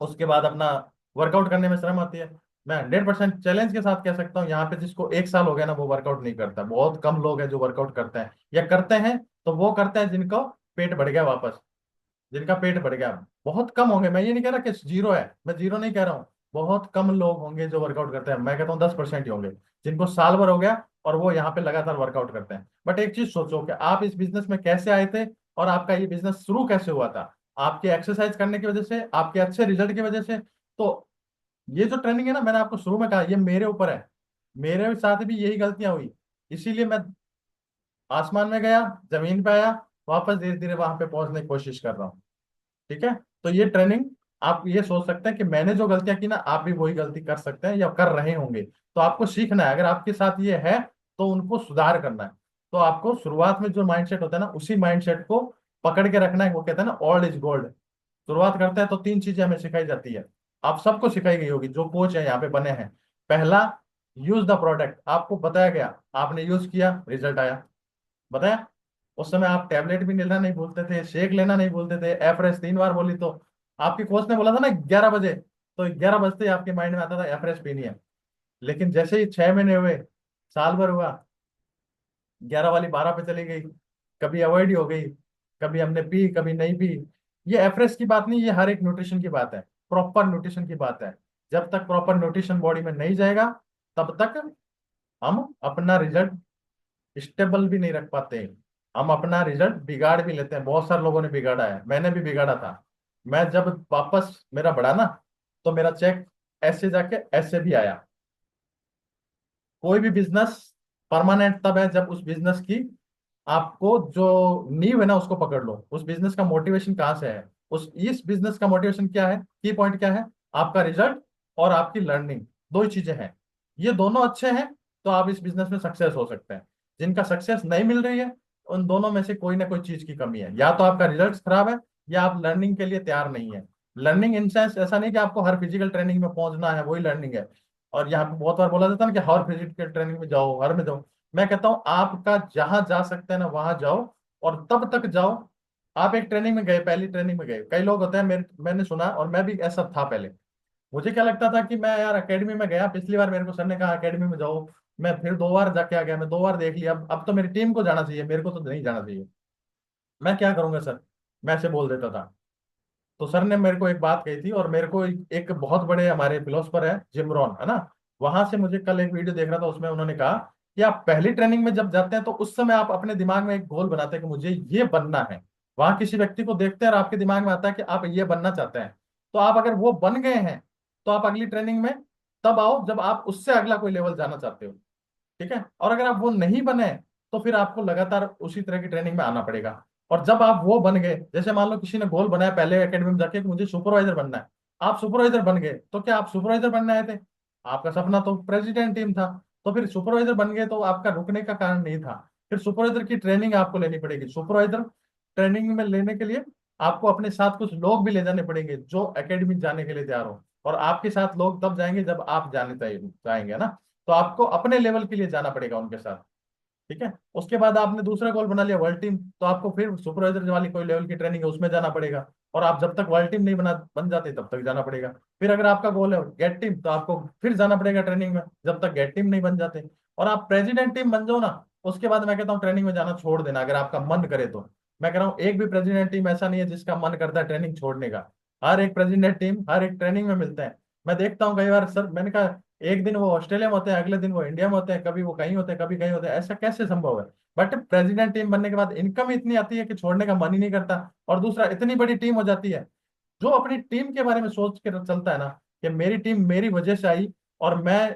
उसके बाद अपना वर्कआउट करने में शर्म आती है। मैं 100% चैलेंज के साथ कह सकता हूँ, यहाँ पे जिसको एक साल हो गया ना, वो वर्कआउट नहीं करता। बहुत कम लोग हैं जो वर्कआउट करते हैं, या करते हैं तो वो करते हैं जिनको पेट बढ़ गया वापस, जिनका पेट बढ़ गया। बहुत कम होंगे, मैं ये नहीं कह रहा कि जीरो है, मैं जीरो नहीं कह रहा हूँ। बहुत कम लोग होंगे जो वर्कआउट करते हैं, मैं कहता हूँ 10% ही होंगे जिनको साल भर हो गया और वो यहाँ पे लगातार वर्कआउट करते हैं। बट एक चीज सोचो कि आप इस बिजनेस में कैसे आए थे, और आपका ये बिजनेस शुरू कैसे हुआ था। आपके एक्सरसाइज करने की वजह से, आपके अच्छे रिजल्ट की वजह से। तो ये जो ट्रेनिंग है ना, मैंने आपको शुरू में कहा, ये मेरे ऊपर है। मेरे साथ भी यही गलतियां हुई, इसीलिए मैं आसमान में गया, जमीन पे आया, वापस धीरे धीरे वहां पे पहुंचने की कोशिश कर रहा हूँ। ठीक है। तो ये ट्रेनिंग, आप ये सोच सकते हैं कि मैंने जो गलतियां की ना, आप भी वही गलती कर सकते हैं या कर रहे होंगे। तो आपको सीखना है, अगर आपके साथ ये है तो उनको सुधार करना है। तो आपको शुरुआत में जो माइंडसेट होता है ना, उसी माइंडसेट को पकड़ के रखना है। वो कहते हैं ना, ओल्ड इज गोल्ड। शुरुआत करते हैं तो 3 चीजें हमें सिखाई जाती है, आप सबको सिखाई गई होगी जो कोच है यहाँ पे बने हैं। पहला, यूज द प्रोडक्ट। आपको बताया गया, आपने यूज किया, रिजल्ट आया, बताया। उस समय आप टैबलेट भी लेना नहीं भूलते थे, शेक लेना नहीं भूलते थे, एफरेस 3 बार बोली तो आपके कोच ने बोला था ना 11 बजे, तो 11 बजते ही आपके माइंड में आता था एफरेस पीनी है। लेकिन जैसे ही 6 महीने हुए, साल भर हुआ, 11 वाली 12 पे चली गई, कभी अवॉइड ही हो गई, कभी हमने पी, कभी नहीं पी। ये एफरेस की बात नहीं, ये हर एक न्यूट्रिशन की बात है, प्रॉपर न्यूट्रिशन की बात है। जब तक प्रॉपर न्यूट्रिशन बॉडी में नहीं जाएगा, तब तक हम अपना रिजल्ट स्टेबल भी नहीं रख पाते। हम अपना रिजल्ट बिगाड़ भी लेते हैं, बहुत सारे लोगों ने बिगाड़ा है, मैंने भी बिगाड़ा था। मैं जब वापस मेरा बढ़ा ना, तो मेरा चेक ऐसे जाके ऐसे भी आया। कोई भी बिजनेस परमानेंट तब है जब उस बिजनेस की, आपको जो नींव है ना उसको पकड़ लो। उस बिजनेस का मोटिवेशन कहाँ से है, उस इस बिजनेस का मोटिवेशन क्या है, की पॉइंट क्या है, आपका रिजल्ट और आपकी लर्निंग, दो ही चीजें हैं। ये दोनों अच्छे हैं तो आप इस बिजनेस में सक्सेस हो सकते हैं। जिनका सक्सेस नहीं मिल रही है, उन दोनों में से कोई ना कोई चीज की कमी है, या तो आपका रिजल्ट खराब है, या आप लर्निंग के लिए तैयार नहीं है। लर्निंग इन सेंस ऐसा नहीं कि आपको हर फिजिकल ट्रेनिंग में पहुंचना है, वही लर्निंग है। और यहाँ पे बहुत बार बोला जाता है ना कि हर फिजिकल ट्रेनिंग में जाओ, हर में जाओ। मैं कहता हूँ आपका जहां जा सकते हैं ना वहां जाओ, और तब तक जाओ। आप एक ट्रेनिंग में गए, पहली ट्रेनिंग में गए, कई लोग होते हैं, मैंने सुना, और मैं भी ऐसा था पहले। मुझे क्या लगता था कि मैं यार अकेडमी में गया, पिछली बार मेरे को सर ने कहा अकेडमी में जाओ, मैं फिर 2 बार जाके आ गया, मैं 2 बार देख लिया, अब तो मेरी टीम को जाना चाहिए, मेरे को तो नहीं जाना चाहिए। मैं क्या करूंगा सर, मैं ऐसे बोल देता था। तो सर ने मेरे को एक बात कही थी, और मेरे को एक बहुत बड़े हमारे फिलोसफर है जिम रॉन, है ना, वहां से मुझे कल एक वीडियो देख रहा था, उसमें उन्होंने कहा कि आप पहली ट्रेनिंग में जब जाते हैं तो उस समय आप अपने दिमाग में एक गोल बनाते हैं कि मुझे ये बनना है। वहां किसी व्यक्ति को देखते हैं और आपके दिमाग में आता है कि आप ये बनना चाहते हैं। तो आप अगर वो बन गए हैं, तो आप अगली ट्रेनिंग में तब आओ जब आप उससे अगला कोई लेवल जाना चाहते हो। ठीक है। और अगर आप वो नहीं बने, तो फिर आपको लगातार उसी तरह की ट्रेनिंग में आना पड़ेगा। और जब आप वो बन गए, जैसे मान लो किसी ने गोल बनाया पहले एकेडमी में जाके कि मुझे सुपरवाइजर बनना है, आप सुपरवाइजर बन गए, तो क्या आप सुपरवाइजर बनने आए थे? आपका सपना तो प्रेसिडेंट टीम था। तो फिर सुपरवाइजर बन गए तो आपका रुकने का कारण नहीं था। फिर सुपरवाइजर की ट्रेनिंग आपको लेनी पड़ेगी। सुपरवाइजर ट्रेनिंग में लेने के लिए आपको अपने साथ कुछ लोग भी ले जाने पड़ेंगे जो एकेडमी जाने के लिए तैयार हो। और आपके साथ लोग तब जाएंगे जब आप जाने जाएंगे ना। तो आपको अपने लेवल के लिए जाना पड़ेगा उनके साथ। ठीक है, उसके बाद आपने दूसरा गोल बना लिया वर्ल्ड टीम, तो आपको फिर सुपरवाइजर वाली कोई लेवल की ट्रेनिंग है उसमें जाना पड़ेगा। और आप जब तक वर्ल्ड टीम नहीं बन जाते तब तक जाना पड़ेगा। फिर अगर आपका गोल है गेट टीम, तो आपको फिर जाना पड़ेगा ट्रेनिंग में जब तक गेट टीम नहीं बन जाते। और आप प्रेसिडेंट टीम बन जाओ ना, उसके बाद मैं कहता हूँ ट्रेनिंग में जाना छोड़ देना, अगर आपका मन करे तो। मैं कह रहा हूँ एक भी प्रेसिडेंट टीम ऐसा नहीं है जिसका मन करता है ट्रेनिंग छोड़ने का। हर एक प्रेसिडेंट टीम हर एक ट्रेनिंग में मिलते हैं। मैं देखता हूँ कई बार सर, मैंने कहा एक दिन वो ऑस्ट्रेलिया में होते हैं, अगले दिन वो इंडिया में होते हैं, कभी वो कहीं होते हैं कभी कहीं होते हैं, ऐसा कैसे संभव है? बट प्रेसिडेंट टीम बनने के बाद इनकम इतनी आती है कि छोड़ने का मन ही नहीं करता। और दूसरा, इतनी बड़ी टीम हो जाती है, जो अपनी टीम के बारे में सोच के चलता है ना, कि मेरी टीम मेरी वजह से आई और मैं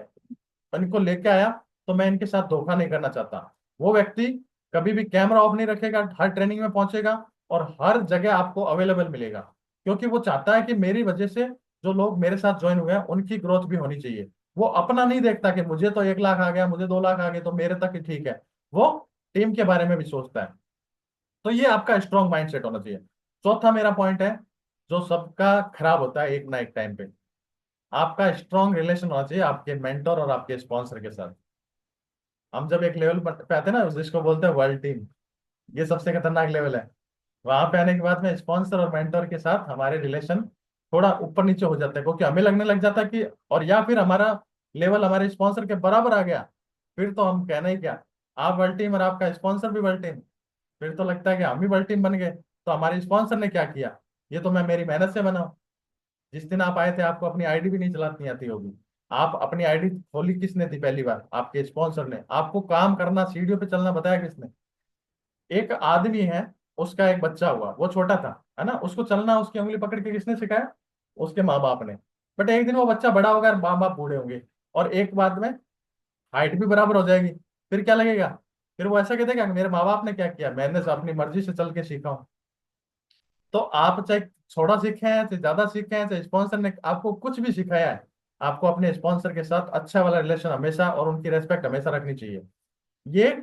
इनको लेके आया, तो मैं इनके साथ धोखा नहीं करना चाहता। वो व्यक्ति कभी भी कैमरा ऑफ नहीं रखेगा, हर ट्रेनिंग में पहुंचेगा और हर जगह आपको अवेलेबल मिलेगा। क्योंकि वो चाहता है कि मेरी वजह से जो लोग मेरे साथ ज्वाइन हुए हैं उनकी ग्रोथ भी होनी चाहिए। वो अपना नहीं देखता कि मुझे तो 1 लाख आ गया, मुझे 2 लाख आ गए तो मेरे तक ही ठीक है। वो टीम के बारे में भी सोचता है। तो ये आपका स्ट्रॉन्ग माइंडसेट होना चाहिए। चौथा मेरा पॉइंट है, जो सबका खराब होता है एक ना एक टाइम पे, आपका स्ट्रॉन्ग रिलेशन होना चाहिए आपके मेंटर और आपके स्पॉन्सर के साथ। हम जब एक लेवल पे आते हैं ना, जिसको बोलते हैं वर्ल्ड टीम, ये सबसे खतरनाक लेवल है। वहां पे आने के बाद में स्पॉन्सर और मेंटर के साथ हमारे रिलेशन थोड़ा ऊपर नीचे हो जाता है, क्योंकि हमें लगने लग जाता है कि, और या फिर हमारा लेवल हमारे स्पॉन्सर के बराबर आ गया, फिर तो हम कहना ही क्या। आप वर्ल्ड टीम और आपका स्पॉन्सर भी वर्ल्ड टीम, फिर तो लगता है कि हम ही वर्ल्ड टीम बन गए। तो हमारे स्पॉन्सर ने क्या किया, ये तो मैं मेरी मेहनत से बना हूं। जिस दिन आप आए थे आपको अपनी आईडी भी नहीं चलानी आती होगी। आप अपनी आईडी खोली किसने थी पहली बार? आपके स्पॉन्सर ने। आपको काम करना, सीढ़ियों पे चलना बताया किसने? एक आदमी है, उसका एक बच्चा हुआ, वो छोटा था, है ना, उसको चलना उसकी उंगली पकड़ के किसने सिखाया? उसके माँ बाप ने। बट एक दिन वो बच्चा बड़ा होगा, माँ बाप बूढ़े होंगे, और एक बाद में हाइट भी बराबर हो जाएगी, फिर क्या लगेगा? फिर वो ऐसा कहते कि मेरे माँ बाप ने क्या किया, मैंने तो अपनी मर्जी से चल के सीखा हूं। तो आप चाहे थोड़ा सीखे हैं चाहे ज्यादा सीखे हैं, चाहे स्पॉन्सर ने आपको कुछ भी सिखाया है, आपको अपने स्पॉन्सर के साथ अच्छा वाला रिलेशन हमेशा और उनकी रेस्पेक्ट हमेशा रखनी चाहिए। ये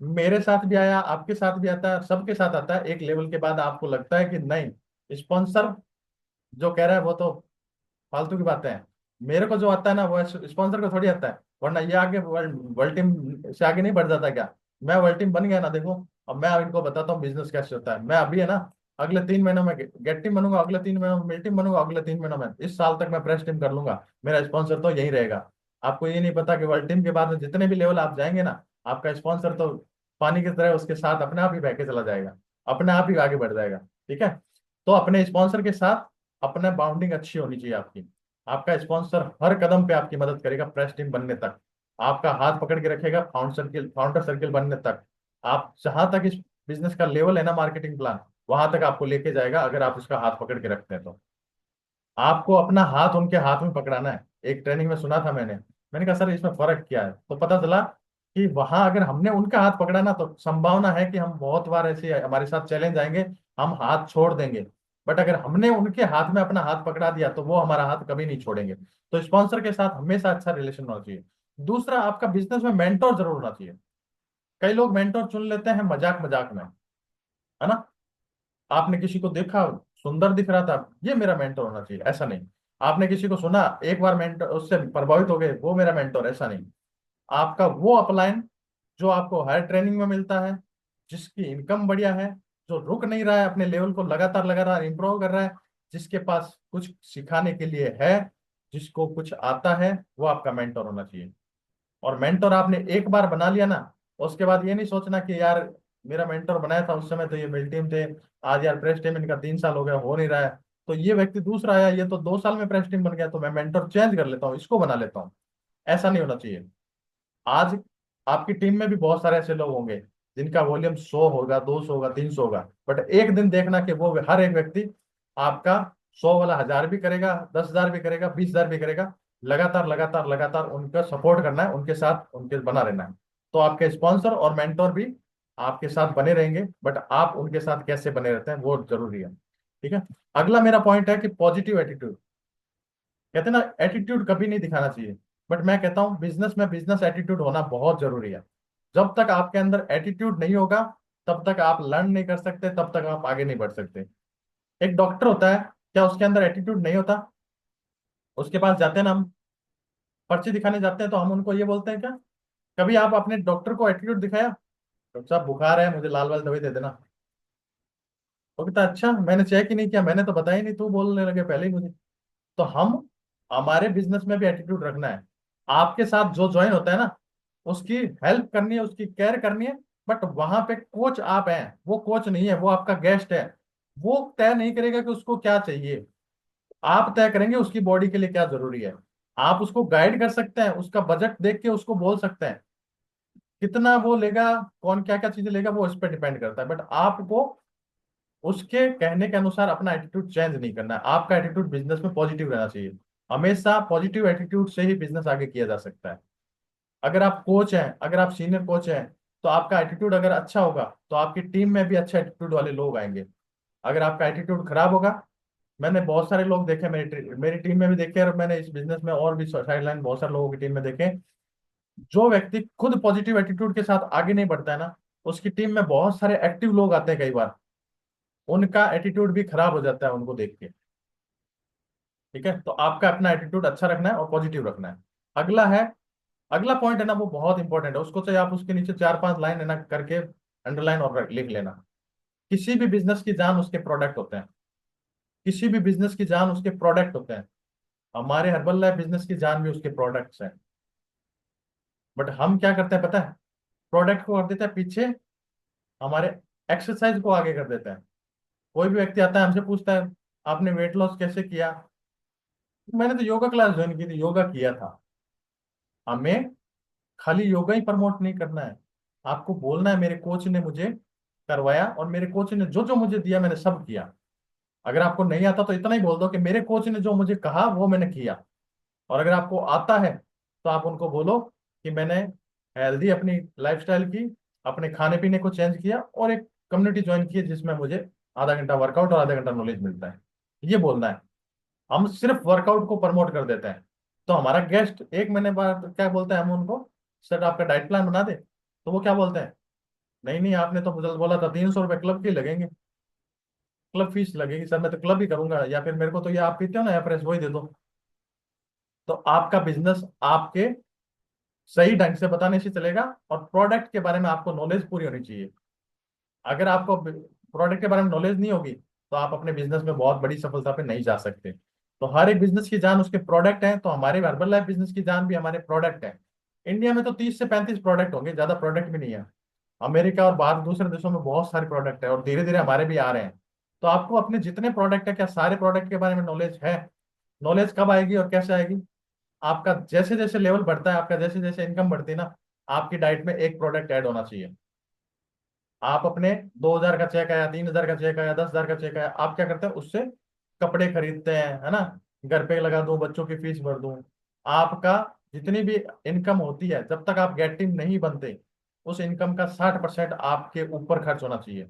मेरे साथ भी आया, आपके साथ भी आता है, सबके साथ आता है। एक लेवल के बाद आपको लगता है कि नहीं, स्पॉन्सर जो कह रहा है वो तो फालतू की बातें हैं। मेरे को जो आता है ना वो स्पॉन्सर को थोड़ी आता है, वरना ये आगे वर्ल्ड वर्ल्ड टीम से आगे नहीं बढ़ जाता क्या? मैं वर्ल्ड टीम बन गया ना, देखो। अब मैं अब इनको बताता हूँ बिजनेस कैसे होता है। मैं अभी है ना, अगले 3 महीनों में गेट टीम बनूंगा, अगले 3 महीनों में मिल टीम बनूंगा, अगले 3 महीनों में, इस साल तक मैं प्रेस टीम कर लूंगा। मेरा स्पॉन्सर तो यही रहेगा। आपको ये नहीं पता कि वर्ल्ड टीम के बाद में जितने भी लेवल आप जाएंगे ना, आपका स्पॉन्सर तो पानी की तरह उसके साथ अपने आप ही बह के चला जाएगा, अपने आप ही आगे बढ़ जाएगा। ठीक है, तो अपने स्पॉन्सर के साथ अपना बाउंडिंग अच्छी होनी चाहिए आपकी। आपका स्पॉन्सर हर कदम पे आपकी मदद करेगा प्रेस टीम बनने तक, आपका हाथ पकड़ के रखेगा फाउंडर सर्किल बनने तक। आप जहां तक इस बिजनेस का लेवल है ना, मार्केटिंग प्लान, वहां तक आपको लेके जाएगा अगर आप उसका हाथ पकड़ के रखते हैं तो। आपको अपना हाथ उनके हाथ में पकड़ाना है। एक ट्रेनिंग में सुना था मैंने कहा सर इसमें फर्क क्या है, तो पता चला कि वहां अगर हमने उनका हाथ पकड़ा ना, तो संभावना है कि हम बहुत बार ऐसे हमारे साथ चैलेंज आएंगे, हम हाथ छोड़ देंगे। बट अगर हमने उनके हाथ में अपना हाथ पकड़ा दिया तो वो हमारा हाथ कभी नहीं छोड़ेंगे। तो स्पॉन्सर के साथ हमेशा अच्छा रिलेशन होना चाहिए। दूसरा, आपका बिजनेस में मेंटोर जरूर होना चाहिए। कई लोग मेंटोर चुन लेते हैं मजाक मजाक में, है ना। आपने किसी को देखा, सुंदर दिख रहा था, ये मेरा मेंटर होना चाहिए, ऐसा नहीं। आपने किसी को सुना, एक बार मेंटर उससे प्रभावित हो गए, वो मेरा मेंटर, ऐसा नहीं। आपका वो अपलाइन जो आपको हर ट्रेनिंग में मिलता है, जिसकी इनकम बढ़िया है, जो रुक नहीं रहा है, अपने लेवल को लगातार लगातार इंप्रूव कर रहा है, जिसके पास कुछ सिखाने के लिए है, जिसको कुछ आता है, वो आपका मेंटर होना चाहिए। और मेंटर आपने एक बार बना लिया ना, उसके बाद ये नहीं सोचना कि यार मेरा मेंटर बनाया था उस समय तो ये मेरी टीम थे, आज यार प्रेस टीम इनका 3 साल हो गया हो नहीं रहा है, तो ये व्यक्ति दूसरा आया, ये तो 2 साल में प्रेस टीम बन गया, तो मैं मेंटर चेंज कर लेता हूँ, इसको बना लेता हूँ। ऐसा नहीं होना चाहिए। आज आपकी टीम में भी बहुत सारे ऐसे लोग होंगे जिनका वॉल्यूम 100 होगा, 200 होगा, 300 होगा, बट एक दिन देखना कि वो हर एक व्यक्ति आपका 100 वाला 1000 भी करेगा, 10,000 भी करेगा, 20,000 भी करेगा। लगातार लगातार लगातार उनका सपोर्ट करना है, उनके साथ उनके बना रहना है। तो आपके स्पॉन्सर और मेंटोर भी आपके साथ बने रहेंगे, बट आप उनके साथ कैसे बने रहते हैं वो जरूरी है। ठीक है, अगला मेरा पॉइंट है कि पॉजिटिव एटीट्यूड। कहते हैं ना, एटीट्यूड कभी नहीं दिखाना चाहिए, बट मैं कहता हूँ बिजनेस में बिजनेस एटीट्यूड होना बहुत जरूरी है। जब तक आपके अंदर एटीट्यूड नहीं होगा, तब तक आप लर्न नहीं कर सकते, तब तक आप आगे नहीं बढ़ सकते। एक डॉक्टर होता है, क्या उसके अंदर एटीट्यूड नहीं होता? उसके पास जाते हैं ना हम, पर्ची दिखाने जाते हैं, तो हम उनको ये बोलते हैं क्या? कभी आप अपने डॉक्टर को एटीट्यूड दिखाया? डॉक्टर साहब बुखार है, मुझे लाल वाली दवाई दे देना। वो कहता अच्छा, मैंने चेक ही नहीं किया, मैंने तो बताया ही नहीं, तू बोलने लगे पहले ही मुझे। तो हम, हमारे बिजनेस में भी एटीट्यूड रखना है। आपके साथ जो ज्वाइन होता है ना, उसकी हेल्प करनी है, उसकी केयर करनी है। बट वहां पे कोच आप हैं, वो कोच नहीं है, वो आपका गेस्ट है। वो तय नहीं करेगा कि उसको क्या चाहिए, आप तय करेंगे उसकी बॉडी के लिए क्या जरूरी है। आप उसको गाइड कर सकते हैं, उसका बजट देख के उसको बोल सकते हैं कितना वो लेगा, कौन क्या क्या चीजें लेगा, वो इस पर डिपेंड करता है। बट आपको उसके कहने के अनुसार अपना एटीट्यूड चेंज नहीं करना है। आपका एटीट्यूड बिजनेस में पॉजिटिव रहना चाहिए। हमेशा पॉजिटिव एटीट्यूड से ही बिजनेस आगे किया जा सकता है। अगर आप कोच हैं, अगर आप सीनियर कोच हैं, तो आपका एटीट्यूड अगर अच्छा होगा, तो आपकी टीम में भी अच्छे एटीट्यूड वाले लोग आएंगे। अगर आपका एटीट्यूड खराब होगा, मैंने बहुत सारे लोग देखे, मेरी टीम में भी देखे, और मैंने इस बिजनेस में और भी साइडलाइन बहुत सारे लोगों की टीम में देखे। जो व्यक्ति खुद पॉजिटिव एटीट्यूड के साथ आगे नहीं बढ़ता है ना, उसकी टीम में बहुत सारे एक्टिव लोग आते हैं, कई बार उनका एटीट्यूड भी खराब हो जाता है उनको देख के। ठीक है, तो आपका अपना एटीट्यूड अच्छा रखना है और पॉजिटिव रखना है। अगला है, अगला पॉइंट है ना, वो बहुत इंपॉर्टेंट है, उसको चाहे आप उसके नीचे 4-5 लाइन है ना करके अंडरलाइन और लिख लेना। किसी भी बिजनेस की जान उसके प्रोडक्ट होते हैं। किसी भी बिजनेस की जान उसके प्रोडक्ट होते हैं। हमारे हर्बल लाइफ बिजनेस की जान भी उसके प्रोडक्ट्स हैं। बट हम क्या करते हैं पता है? प्रोडक्ट को कर देते हैं पीछे, हमारे एक्सरसाइज को आगे कर देते हैं। कोई भी व्यक्ति आता है हमसे पूछता है, आपने वेट लॉस कैसे किया? मैंने तो योगा क्लास ज्वाइन की थी, योगा किया था। हमें खाली योगा ही प्रमोट नहीं करना है, आपको बोलना है मेरे कोच ने मुझे करवाया, और मेरे कोच ने जो जो मुझे दिया मैंने सब किया। अगर आपको नहीं आता तो इतना ही बोल दो कि मेरे कोच ने जो मुझे कहा वो मैंने किया। और अगर आपको आता है, तो आप उनको बोलो कि मैंने हेल्दी अपनी लाइफस्टाइल की, अपने खाने पीने को चेंज किया, और एक कम्युनिटी ज्वाइन की है जिसमें मुझे आधा घंटा वर्कआउट और आधा घंटा नॉलेज मिलता है। ये बोलना है। हम सिर्फ वर्कआउट को प्रमोट कर देते हैं, तो हमारा गेस्ट एक महीने बाद क्या बोलते हैं, हम उनको सर आपका डाइट प्लान बना दे, तो वो क्या बोलते हैं, नहीं नहीं आपने तो मुझे बोला था 300 रुपये क्लब के लगेंगे, क्लब फीस लगेगी सर, मैं तो क्लब ही करूंगा, या फिर मेरे को तो ये आप पीते हो ना एवरेज वही दे दो। तो आपका बिजनेस आपके सही ढंग से बताने से चलेगा, और प्रोडक्ट के बारे में आपको नॉलेज पूरी होनी चाहिए। अगर आपको प्रोडक्ट के बारे में नॉलेज नहीं होगी, तो आप अपने बिजनेस में बहुत बड़ी सफलता पे नहीं जा सकते। तो हर एक बिजनेस की जान उसके प्रोडक्ट है, तो हमारे हर्बल लाइफ बिजनेस की जान भी हमारे प्रोडक्ट है। इंडिया में तो 30 से 35 प्रोडक्ट होंगे, ज्यादा प्रोडक्ट भी नहीं है। अमेरिका और बाहर दूसरे देशों में बहुत सारे प्रोडक्ट है, और धीरे धीरे हमारे भी आ रहे हैं। तो आपको अपने जितने प्रोडक्ट है, क्या सारे प्रोडक्ट के बारे में नॉलेज है? नॉलेज कब आएगी और कैसे आएगी? आपका जैसे जैसे लेवल बढ़ता है, आपका जैसे जैसे इनकम बढ़ती है ना, आपकी डाइट में एक प्रोडक्ट ऐड होना चाहिए। आप अपने 2,000 का चेक आया, 3,000 का चेक आया, 10,000 का चेक आया, आप क्या करते हैं उससे? कपड़े खरीदते हैं, है ना, घर पे लगा दूं, बच्चों की फीस भर दूं। आपका जितनी भी इनकम होती है, जब तक आप गेट टीम नहीं बनते, उस इनकम का 60% आपके ऊपर खर्च होना चाहिए।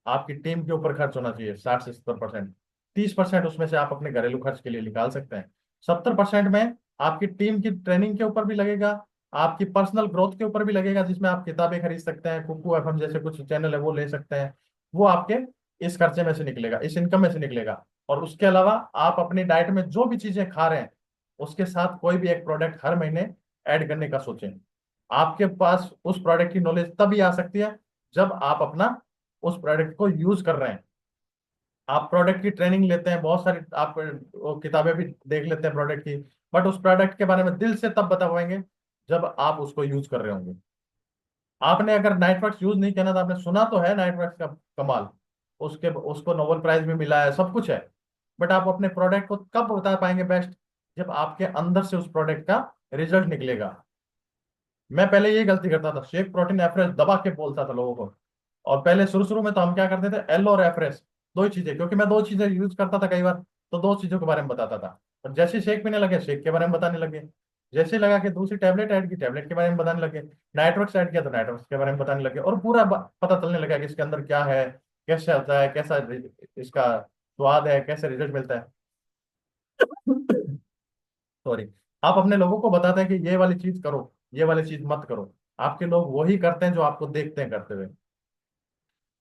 आपकी टीम के ऊपर खर्च होना चाहिए 60 से 70%। 30% उसमें से आप अपने घरेलू खर्च के लिए निकाल सकते हैं। 70% में आपकी टीम की ट्रेनिंग के ऊपर भी लगेगा, आपकी पर्सनल ग्रोथ के ऊपर भी लगेगा, जिसमें आप किताबें खरीद सकते हैं, कुकू एफएम जैसे कुछ चैनल है वो ले सकते हैं। वो आपके इस खर्चे में से निकलेगा, इस इनकम में से निकलेगा। और उसके अलावा आप अपनी डाइट में जो भी चीजें खा रहे हैं, उसके साथ कोई भी एक प्रोडक्ट हर महीने ऐड करने का सोचें। आपके पास उस प्रोडक्ट की नॉलेज तभी आ सकती है जब आप अपना उस प्रोडक्ट को यूज कर रहे हैं। आप प्रोडक्ट की ट्रेनिंग लेते हैं बहुत सारी, आप वो किताबें भी देख लेते हैं प्रोडक्ट की, बट उस प्रोडक्ट के बारे में दिल से तब बता पाएंगे जब आप उसको यूज कर रहे होंगे। आपने अगर नाइटवर्क्स यूज नहीं किया ना, तो आपने सुना तो है नाइटवर्क्स का कमाल, उसके उसको नोबेल प्राइज भी मिला है, सब कुछ है। बट आप अपने प्रोडक्ट को कब बता पाएंगे बेस्ट? जब आपके अंदर से उस प्रोडक्ट का रिजल्ट निकलेगा। मैं पहले ये गलती करता था, शेक प्रोटीन एफरेज दबा के बोलता था लोगों को। और पहले शुरू शुरू में तो हम क्या करते थे, एल और एफरेज, दो ही चीजें, क्योंकि मैं दो चीजें यूज करता था कई बार, तो दो चीजों के बारे में बताता था। और जैसे शेक पीने लगे, शेक के बारे में बताने लगे। जैसे लगा कि दूसरी टैबलेट ऐड की, टैबलेट के बारे में बताने लगे। नाइट्रोक्स ऐड किया तो नाइट्रोक्स के बारे में बताने लगे, और पूरा पता चलने लगा कि इसके अंदर क्या है, कैसे होता है, कैसा इसका स्वाद है, कैसे रिजल्ट मिलता है। सॉरी। आप अपने लोगों को बताते हैं कि ये वाली चीज करो, ये वाली चीज मत करो। आपके लोग वही करते हैं जो आपको देखते हैं करते हुए।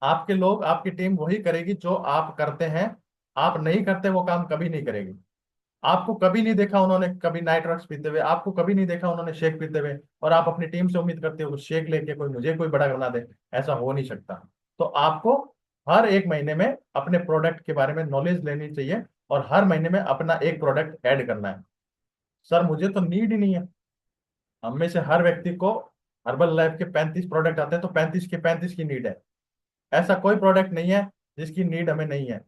आपके लोग, आपकी टीम वही करेगी जो आप करते हैं, आप नहीं करते वो काम कभी नहीं करेगी। आपको कभी नहीं देखा उन्होंने कभी नाइट रक्स पीते हुए, आपको कभी नहीं देखा उन्होंने शेक पीते हुए, और आप अपनी टीम से उम्मीद करते हो कि शेक लेके कोई मुझे कोई बड़ा बना दे। ऐसा हो नहीं सकता। तो आपको हर एक महीने में अपने प्रोडक्ट के बारे में नॉलेज लेनी चाहिए, और हर महीने में अपना एक प्रोडक्ट ऐड करना है। सर मुझे तो नीड ही नहीं है। हम में से हर व्यक्ति को हर्बल लाइफ के 35 प्रोडक्ट आते हैं, तो 35 के 35 की नीड है। ऐसा कोई प्रोडक्ट नहीं है जिसकी नीड हमें नहीं है।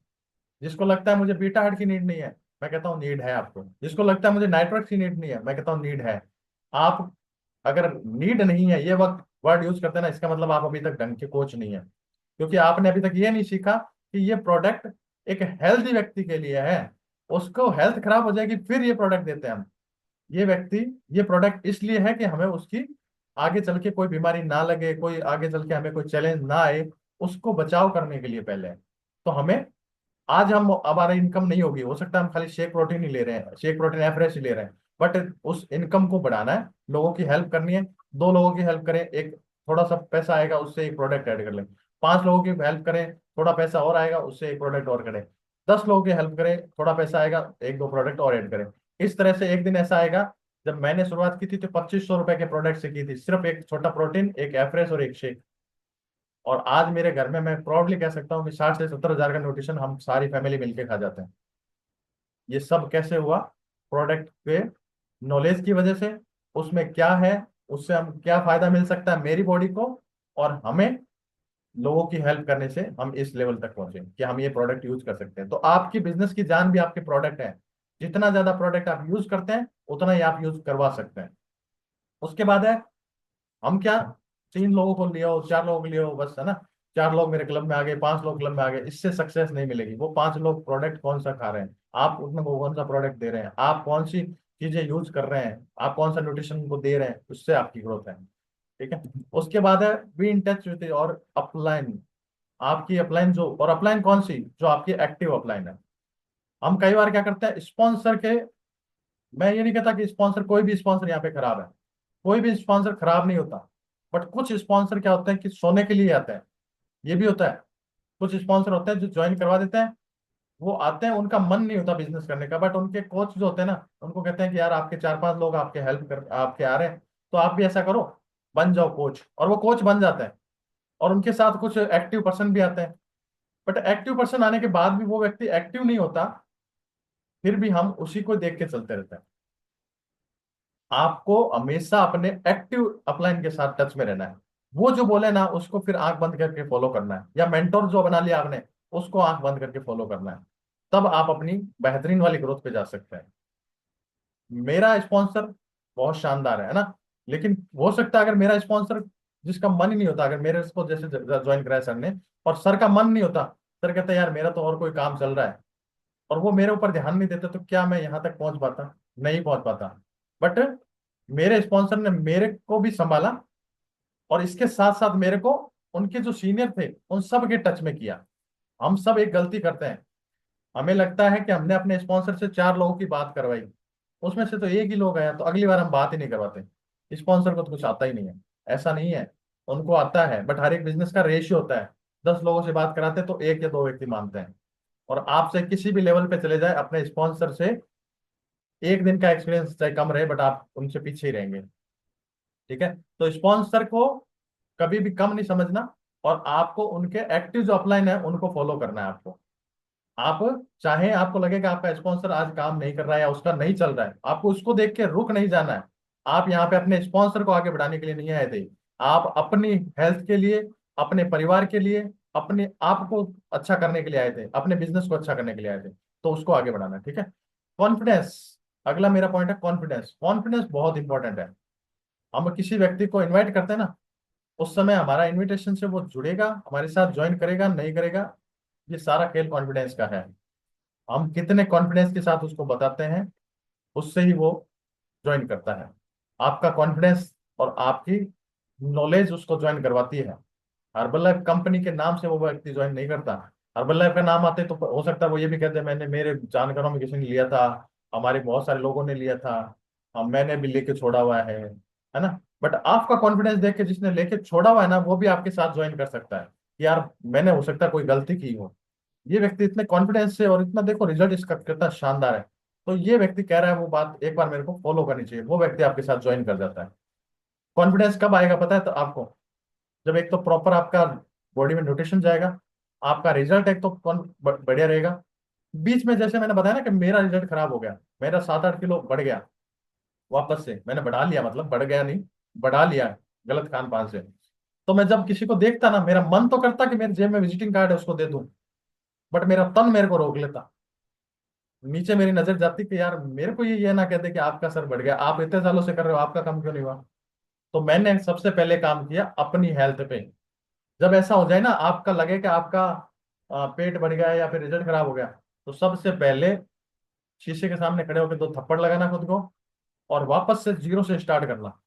जिसको लगता है मुझे बीटा हार्ट की नीड नहीं है, मैं कहता हूँ नीड है आपको। जिसको लगता है मुझे नाइट्रोक्स की नीड नहीं है, मैं कहता हूँ नीड है। आप अगर नीड नहीं है ये वक्त वर्ड यूज करते हैं ना, इसका मतलब आप अभी तक ढंग के कोच नहीं है। क्योंकि आपने अभी तक ये नहीं सीखा कि ये प्रोडक्ट एक हेल्थी व्यक्ति के लिए है। उसको हेल्थ खराब हो जाएगी फिर ये प्रोडक्ट देते हैं हम। ये व्यक्ति, ये प्रोडक्ट इसलिए है कि हमें उसकी आगे चल के कोई बीमारी ना लगे, कोई आगे चल के हमें कोई चैलेंज ना आए, उसको बचाव करने के लिए पहले। तो हमें आज हम हमारा इनकम नहीं होगी, हो सकता है हम खाली शेक प्रोटीन ही ले रहे हैं, शेक प्रोटीन एफरेश ही ले रहे हैं, बट उस इनकम को बढ़ाना है, लोगों की हेल्प करनी है। 2 लोगों की हेल्प करें, एक थोड़ा सा पैसा आएगा उससे एक प्रोडक्ट ऐड कर लें। 5 लोगों की हेल्प करें, थोड़ा पैसा और आएगा उससे एक प्रोडक्ट और करें। 10 लोगों की हेल्प करें, थोड़ा पैसा आएगा, एक दो प्रोडक्ट और ऐड करें। इस तरह से एक दिन ऐसा आएगा, जब मैंने शुरुआत की थी तो 2500 रुपए के प्रोडक्ट से की थी, सिर्फ एक छोटा प्रोटीन, एक एफरेश और एक शेक। और आज मेरे घर में मैं प्राउडली कह सकता हूँ कि 60 से 70 हजार का न्यूट्रिशन हम सारी फैमिली मिलके खा जाते हैं। ये सब कैसे हुआ? प्रोडक्ट के नॉलेज की वजह से। उसमें क्या है, उससे हम क्या फायदा मिल सकता है मेरी बॉडी को, और हमें लोगों की हेल्प करने से हम इस लेवल तक पहुंचे कि हम ये प्रोडक्ट यूज कर सकते हैं। तो आपकी बिजनेस की जान भी आपके प्रोडक्ट है। जितना ज्यादा प्रोडक्ट आप यूज करते हैं उतना ही आप यूज करवा सकते हैं। उसके बाद है, हम क्या 3 लोगों को लिए हो, 4 लोगों को लिए हो, बस है ना, 4 लोग मेरे क्लब में आ गए, 5 लोग क्लब में आ गए, इससे सक्सेस नहीं मिलेगी। वो 5 लोग प्रोडक्ट कौन सा खा रहे हैं, आप उसमें वो कौन सा प्रोडक्ट दे रहे हैं, आप कौन सी चीजें यूज कर रहे हैं, आप कौन सा न्यूट्रिशन को दे रहे हैं, उससे आपकी ग्रोथ है। ठीक है। उसके बाद है बी इन टच विथ और अपलाइन। आपकी अपलाइन जो, और अपलाइन कौन सी, जो आपकी एक्टिव अपलाइन है। हम कई बार क्या करते हैं स्पॉन्सर के, मैं ये नहीं कहता कि स्पॉन्सर, कोई भी स्पॉन्सर यहाँ पे खराब है, कोई भी स्पॉन्सर खराब नहीं होता। बट कुछ स्पॉन्सर क्या होते हैं कि सोने के लिए आते हैं, ये भी होता है। कुछ स्पॉन्सर होते हैं जो ज्वाइन करवा देते हैं, वो आते हैं, उनका मन नहीं होता बिजनेस करने का, बट उनके कोच जो होते हैं ना, उनको कहते हैं कि यार आपके 4-5 लोग आपके हेल्प कर आपके आ रहे हैं, तो आप भी ऐसा करो, बन जाओ कोच, और वो कोच बन जाते हैं। और उनके साथ कुछ एक्टिव पर्सन भी आते हैं। बट एक्टिव पर्सन आने के बाद भी वो व्यक्ति एक्टिव नहीं होता, फिर भी हम उसी को देख के चलते रहते हैं। आपको हमेशा अपने एक्टिव अपलाइन के साथ टच में रहना है। वो जो बोले ना उसको फिर आंख बंद करके फॉलो करना है, या मेंटोर जो बना लिया आपने उसको आंख बंद करके फॉलो करना है। तब आप अपनी बेहतरीन वाली ग्रोथ पे जा सकते हैं। मेरा स्पॉन्सर बहुत शानदार है ना, लेकिन हो सकता है अगर मेरा स्पॉन्सर जिसका मन ही नहीं होता, अगर मेरे को जैसे ज्वाइन कराया सर ने, और सर का मन नहीं होता, सर कहता है यार मेरा तो और कोई काम चल रहा है, और वो मेरे ऊपर ध्यान नहीं देते, तो क्या मैं यहाँ तक पहुंच पाता? नहीं पहुंच पाता। बट मेरे स्पॉन्सर ने मेरे को भी संभाला, और इसके साथ साथ मेरे को उनके जो सीनियर थे उन सब के टच में किया। हम सब एक गलती करते हैं, हमें लगता है कि हमने अपने स्पॉन्सर से 4 लोगों की बात करवाई, उसमें से तो एक ही लोग आया, तो अगली बार हम बात ही नहीं करवाते, स्पॉन्सर को तो कुछ आता ही नहीं है। ऐसा नहीं है, उनको आता है, बट हर एक बिजनेस का रेशियो होता है। 10 लोगों से बात कराते हैं तो एक या दो व्यक्ति मानते हैं। और आपसे किसी भी लेवल पे चले जाए अपने स्पॉन्सर से, एक दिन का एक्सपीरियंस चाहे कम रहे, बट आप उनसे पीछे ही रहेंगे। ठीक है। तो स्पॉन्सर को कभी भी कम नहीं समझना, और आपको उनके एक्टिव जो अपलाइन है उनको फॉलो करना है आपको। आप चाहे आपको लगेगा आपका स्पॉन्सर आज काम नहीं कर रहा है या उसका नहीं चल रहा है, आपको उसको देख के रुक नहीं जाना है। आप यहाँ पे अपने स्पॉन्सर को आगे बढ़ाने के लिए नहीं आए थे, आप अपनी हेल्थ के लिए, अपने परिवार के लिए, अपने आप को अच्छा करने के लिए आए थे, अपने बिजनेस को अच्छा करने के लिए आए थे। तो उसको आगे बढ़ाना है। ठीक है। कॉन्फिडेंस, अगला मेरा पॉइंट है कॉन्फिडेंस। कॉन्फिडेंस बहुत इंपॉर्टेंट है। हम किसी व्यक्ति को इन्वाइट करते हैं ना, उस समय हमारा इनविटेशन से वो जुड़ेगा, हमारे साथ ज्वाइन करेगा नहीं करेगा, ये सारा खेल कॉन्फिडेंस का है। हम कितने कॉन्फिडेंस के साथ उसको बताते हैं, उससे ही वो ज्वाइन करता है। आपका कॉन्फिडेंस और आपकी नॉलेज उसको ज्वाइन करवाती है। हर्बल लाइफ कंपनी के नाम से वो व्यक्ति ज्वाइन नहीं करता। हर्बल लाइफ का नाम आते तो हो सकता है वो ये भी कहते हैं मैंने, मेरे जानकारों में किसी ने लिया था, हमारे बहुत सारे लोगों ने लिया था, मैंने भी लेके छोड़ा हुआ है ना। बट आपका कॉन्फिडेंस देख के जिसने लेके छोड़ा हुआ है ना, वो भी आपके साथ ज्वाइन कर सकता है कि यार मैंने हो सकता है कोई गलती की हो, ये व्यक्ति इतने कॉन्फिडेंस से और इतना देखो रिजल्ट इसका कितना शानदार है, तो ये व्यक्ति कह रहा है वो बात एक बार मेरे को फॉलो करनी चाहिए, वो व्यक्ति आपके साथ ज्वाइन कर जाता है। कॉन्फिडेंस कब आएगा पता है तो आपको, जब एक तो प्रॉपर आपका बॉडी में न्यूट्रिशन जाएगा, आपका रिजल्ट एक तो बढ़िया रहेगा। बीच में जैसे मैंने बताया ना कि मेरा रिजल्ट खराब हो गया, मेरा 7-8 किलो बढ़ गया, वापस से मैंने बढ़ा लिया, मतलब बढ़ गया नहीं, बढ़ा लिया गलत खान पान से। तो मैं जब किसी को देखता ना, मेरा मन तो करता कि मेरे जेब में विजिटिंग कार्ड है उसको दे दूं, बट मेरा तन मेरे को रोक लेता। नीचे मेरी नजर जाती कि यार मेरे को ये ना कहते कि आपका सर बढ़ गया, आप इतने सालों से कर रहे हो, आपका कम क्यों नहीं हुआ। तो मैंने सबसे पहले काम किया अपनी हेल्थ पे। जब ऐसा हो जाए ना, आपका लगे कि आपका पेट बढ़ गया है या फिर रिजल्ट खराब हो गया, तो सबसे पहले शीशे के सामने खड़े होकर 2 थप्पड़ लगाना खुद को, और वापस से जीरो से स्टार्ट करना।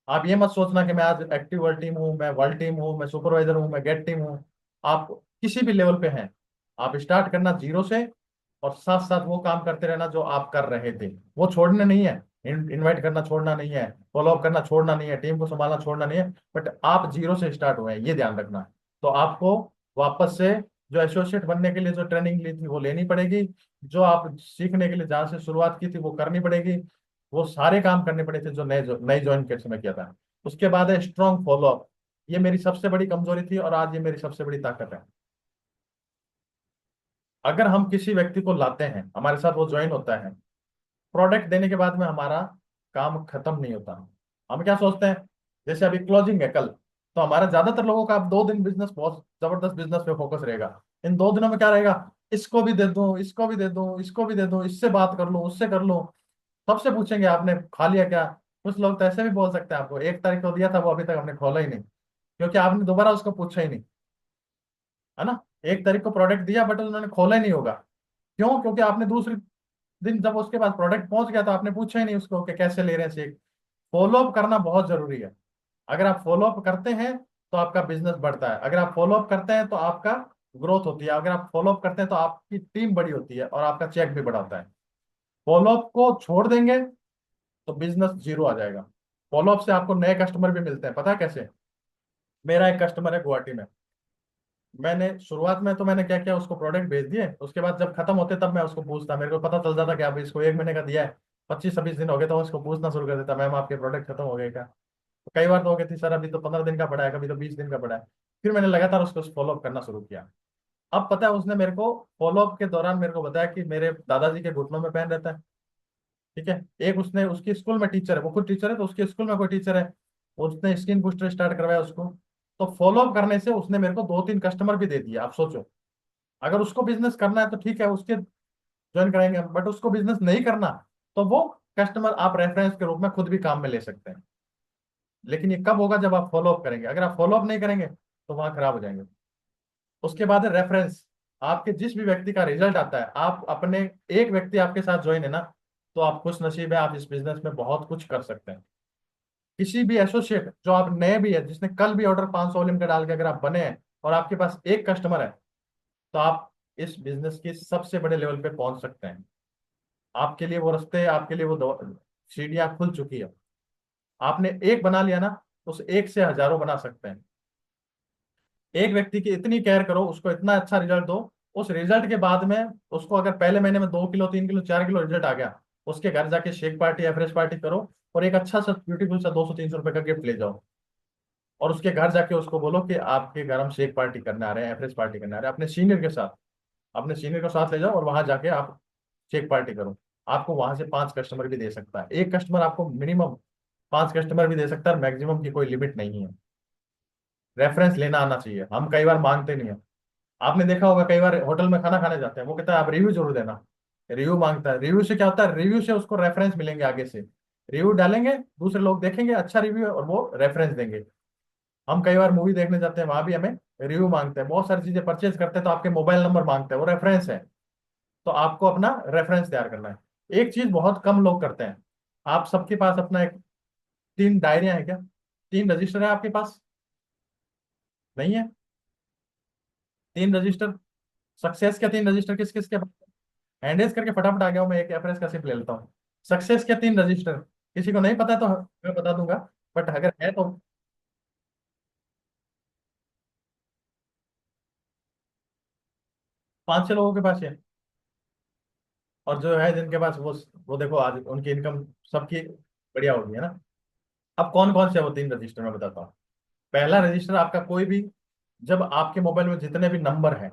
आप ये मत सोचना कि मैं आज एक्टिव वर्ल्ड टीम हूँ, मैं वर्ल्ड टीम हूँ, मैं सुपरवाइजर हूँ, मैं गेट टीम हूँ। आप किसी भी लेवल पे हैं, आप स्टार्ट करना जीरो से, और साथ साथ वो काम करते रहना जो आप कर रहे थे, वो छोड़ने नहीं है। इनवाइट करना छोड़ना नहीं है, फॉलो अप करना छोड़ना नहीं है, टीम को संभालना छोड़ना नहीं है, बट आप जीरो से स्टार्ट हुए हैं, ये ध्यान रखना। तो आपको वापस से जो एसोसिएट बनने के लिए जो ट्रेनिंग ली थी वो लेनी पड़ेगी, जो आप सीखने के लिए जहाँ से शुरुआत की थी वो करनी पड़ेगी, वो सारे काम करने पड़े थे जो नए ज्वाइन के समय किया था। उसके बाद है स्ट्रॉन्ग फॉलोअप। ये मेरी सबसे बड़ी कमजोरी थी और आज ये मेरी सबसे बड़ी ताकत है। अगर हम किसी व्यक्ति को लाते हैं, हमारे साथ वो ज्वाइन होता है, प्रोडक्ट देने के बाद में हमारा काम खत्म नहीं होता। हम क्या सोचते हैं, जैसे अभी क्लोजिंग है कल, तो हमारा ज्यादातर लोगों का अब 2 दिन बिजनेस, बहुत जबरदस्त बिजनेस पे फोकस रहेगा। इन 2 दिनों में क्या रहेगा, इसको भी दे दूं, इसको भी दे दूं, इसको भी दे दूं, इससे बात कर लूं, उससे कर लूं। सबसे पूछेंगे आपने खा लिया क्या। कुछ लोग तो ऐसे भी बोल सकते हैं आपको, 1 तारीख को दिया था वो अभी तक हमने खोला ही नहीं, क्योंकि आपने दोबारा उसको पूछा ही नहीं, है ना। 1 तारीख को प्रोडक्ट दिया बट उन्होंने खोला ही नहीं होगा। क्यों? क्योंकि आपने दूसरे दिन जब उसके पास प्रोडक्ट पहुंच गया तो आपने पूछा ही नहीं उसको कि कैसे ले रहे हैं चेक। फॉलो अप करना बहुत जरूरी है। अगर आप फॉलो अप करते हैं तो आपका बिजनेस बढ़ता है, अगर आप फॉलो अप करते हैं तो आपका ग्रोथ होती है, अगर आप फॉलो अप करते हैं तो आपकी टीम बड़ी होती है और आपका चेक भी बढ़ाता है। फॉलो अप को छोड़ देंगे तो बिजनेस जीरो आ जाएगा। फॉलो अप से आपको नए कस्टमर भी मिलते हैं, पता है कैसे। मेरा एक कस्टमर है गुवाहाटी में, मैंने शुरुआत में तो मैंने क्या किया, उसको प्रोडक्ट भेज दिए, उसके बाद जब खत्म होते तब मैं उसको पूछता, मेरे को पता चल जाता कि आप इसको 1 महीने का दिया है, 25-26 दिन हो गए, तो उसको पूछना शुरू कर देता, मैम आपके प्रोडक्ट खत्म हो गए क्या। तो कई बार तो हो गई थी, सर अभी तो 15 दिन का पड़ा है, कभी तो 20 दिन का पड़ा है। फिर मैंने लगातार उसको फॉलो अप करना शुरू किया। अब पता है उसने मेरे को फॉलो अप के दौरान मेरे को बताया कि मेरे दादाजी के घुटनों में पेन रहता है। ठीक है, एक उसने उसकी स्कूल में टीचर है, वो खुद टीचर है, तो उसके स्कूल में कोई टीचर है, उसने स्किन बूस्टर स्टार्ट करवाया उसको। तो फॉलो अप करने से उसने मेरे को 2-3 कस्टमर भी दे दिए। आप सोचो, अगर उसको बिजनेस करना है तो ठीक है, उसके ज्वाइन कराएंगे हम, बट उसको बिजनेस नहीं करना, तो वो कस्टमर आप रेफरेंस के रूप में खुद भी काम में ले सकते हैं। लेकिन ये कब होगा, जब आप फॉलो अप करेंगे। अगर आप फॉलो अप नहीं करेंगे तो वहां खराब हो जाएंगे। उसके बाद है रेफरेंस। आपके जिस भी व्यक्ति का रिजल्ट आता है, आप अपने, एक व्यक्ति आपके साथ ज्वाइन है ना, तो आप खुश नसीब है, आप इस बिजनेस में बहुत कुछ कर सकते हैं। किसी भी एसोसिएट जो आप नए भी है, जिसने कल भी ऑर्डर 500 वॉल्यूम का डाल के अगर आप बने हैं और आपके पास एक कस्टमर है, तो आप इस बिजनेस के सबसे बड़े लेवल पे पहुंच सकते हैं। आपके लिए वो रास्ते, आपके लिए वो सीढ़ियां खुल चुकी है। आपने एक बना लिया ना, उस एक से हजारों बना सकते हैं। एक व्यक्ति की इतनी केयर करो, उसको इतना अच्छा रिजल्ट दो, उस रिजल्ट के बाद में उसको अगर पहले महीने में 2 किलो 3 किलो 4 किलो रिजल्ट आ गया, उसके घर जाके शेक पार्टी या फ्रेश पार्टी करो, और एक अच्छा सा ब्यूटीफुल सा 200-300 रुपए का गिफ्ट ले जाओ, और उसके घर जाके उसको बोलो कि आपके घर हम शेक पार्टी करने आ रहे हैं, एवरेज पार्टी करने आ रहे हैं, अपने सीनियर के साथ, अपने सीनियर को साथ ले जाओ और वहां जाके आप शेक पार्टी करो। आपको वहां से 5 कस्टमर भी दे सकता है, एक कस्टमर आपको मिनिमम 5 कस्टमर भी दे सकता है, मैक्सिमम की कोई लिमिट नहीं है। रेफरेंस लेना आना चाहिए, हम कई बार मांगते नहीं है। आपने देखा होगा कई बार होटल में खाना खाने जाते हैं, वो कहता है आप रिव्यू जरूर देना, रिव्यू मांगता है। रिव्यू से क्या होता है, रिव्यू से उसको रेफरेंस मिलेंगे आगे से, रिव्यू डालेंगे, दूसरे लोग देखेंगे अच्छा रिव्यू है और वो रेफरेंस देंगे। हम कई बार मूवी देखने जाते हैं, वहां भी हमें रिव्यू मांगते हैं, बहुत सारी चीजें परचेज करते हैं तो आपके मोबाइल नंबर मांगते हैं, वो रेफरेंस है। तो आपको अपना रेफरेंस तैयार करना है। एक चीज बहुत कम लोग करते हैं, आप सबके पास अपना एक 3 डायरियां है क्या, 3 रजिस्टर है आपके पास, नहीं है? 3 रजिस्टर, सक्सेस के 3 रजिस्टर किस किस के पास? हैंडेस करके फटाफट आ गया हूँ, मैं एक एफरेंस का सिर्फ ले लेता हूँ। सक्सेस के 3 रजिस्टर, किसी को नहीं पता तो मैं बता दूंगा, बट अगर है तो। पांच छह लोगों के पास है। और जो है जिनके पास वो देखो आज उनकी इनकम सबकी बढ़िया होगी, है ना। अब कौन कौन से हैं वो तीन रजिस्टर मैं बताता हूँ। पहला रजिस्टर आपका कोई भी, जब आपके मोबाइल में जितने भी नंबर हैं,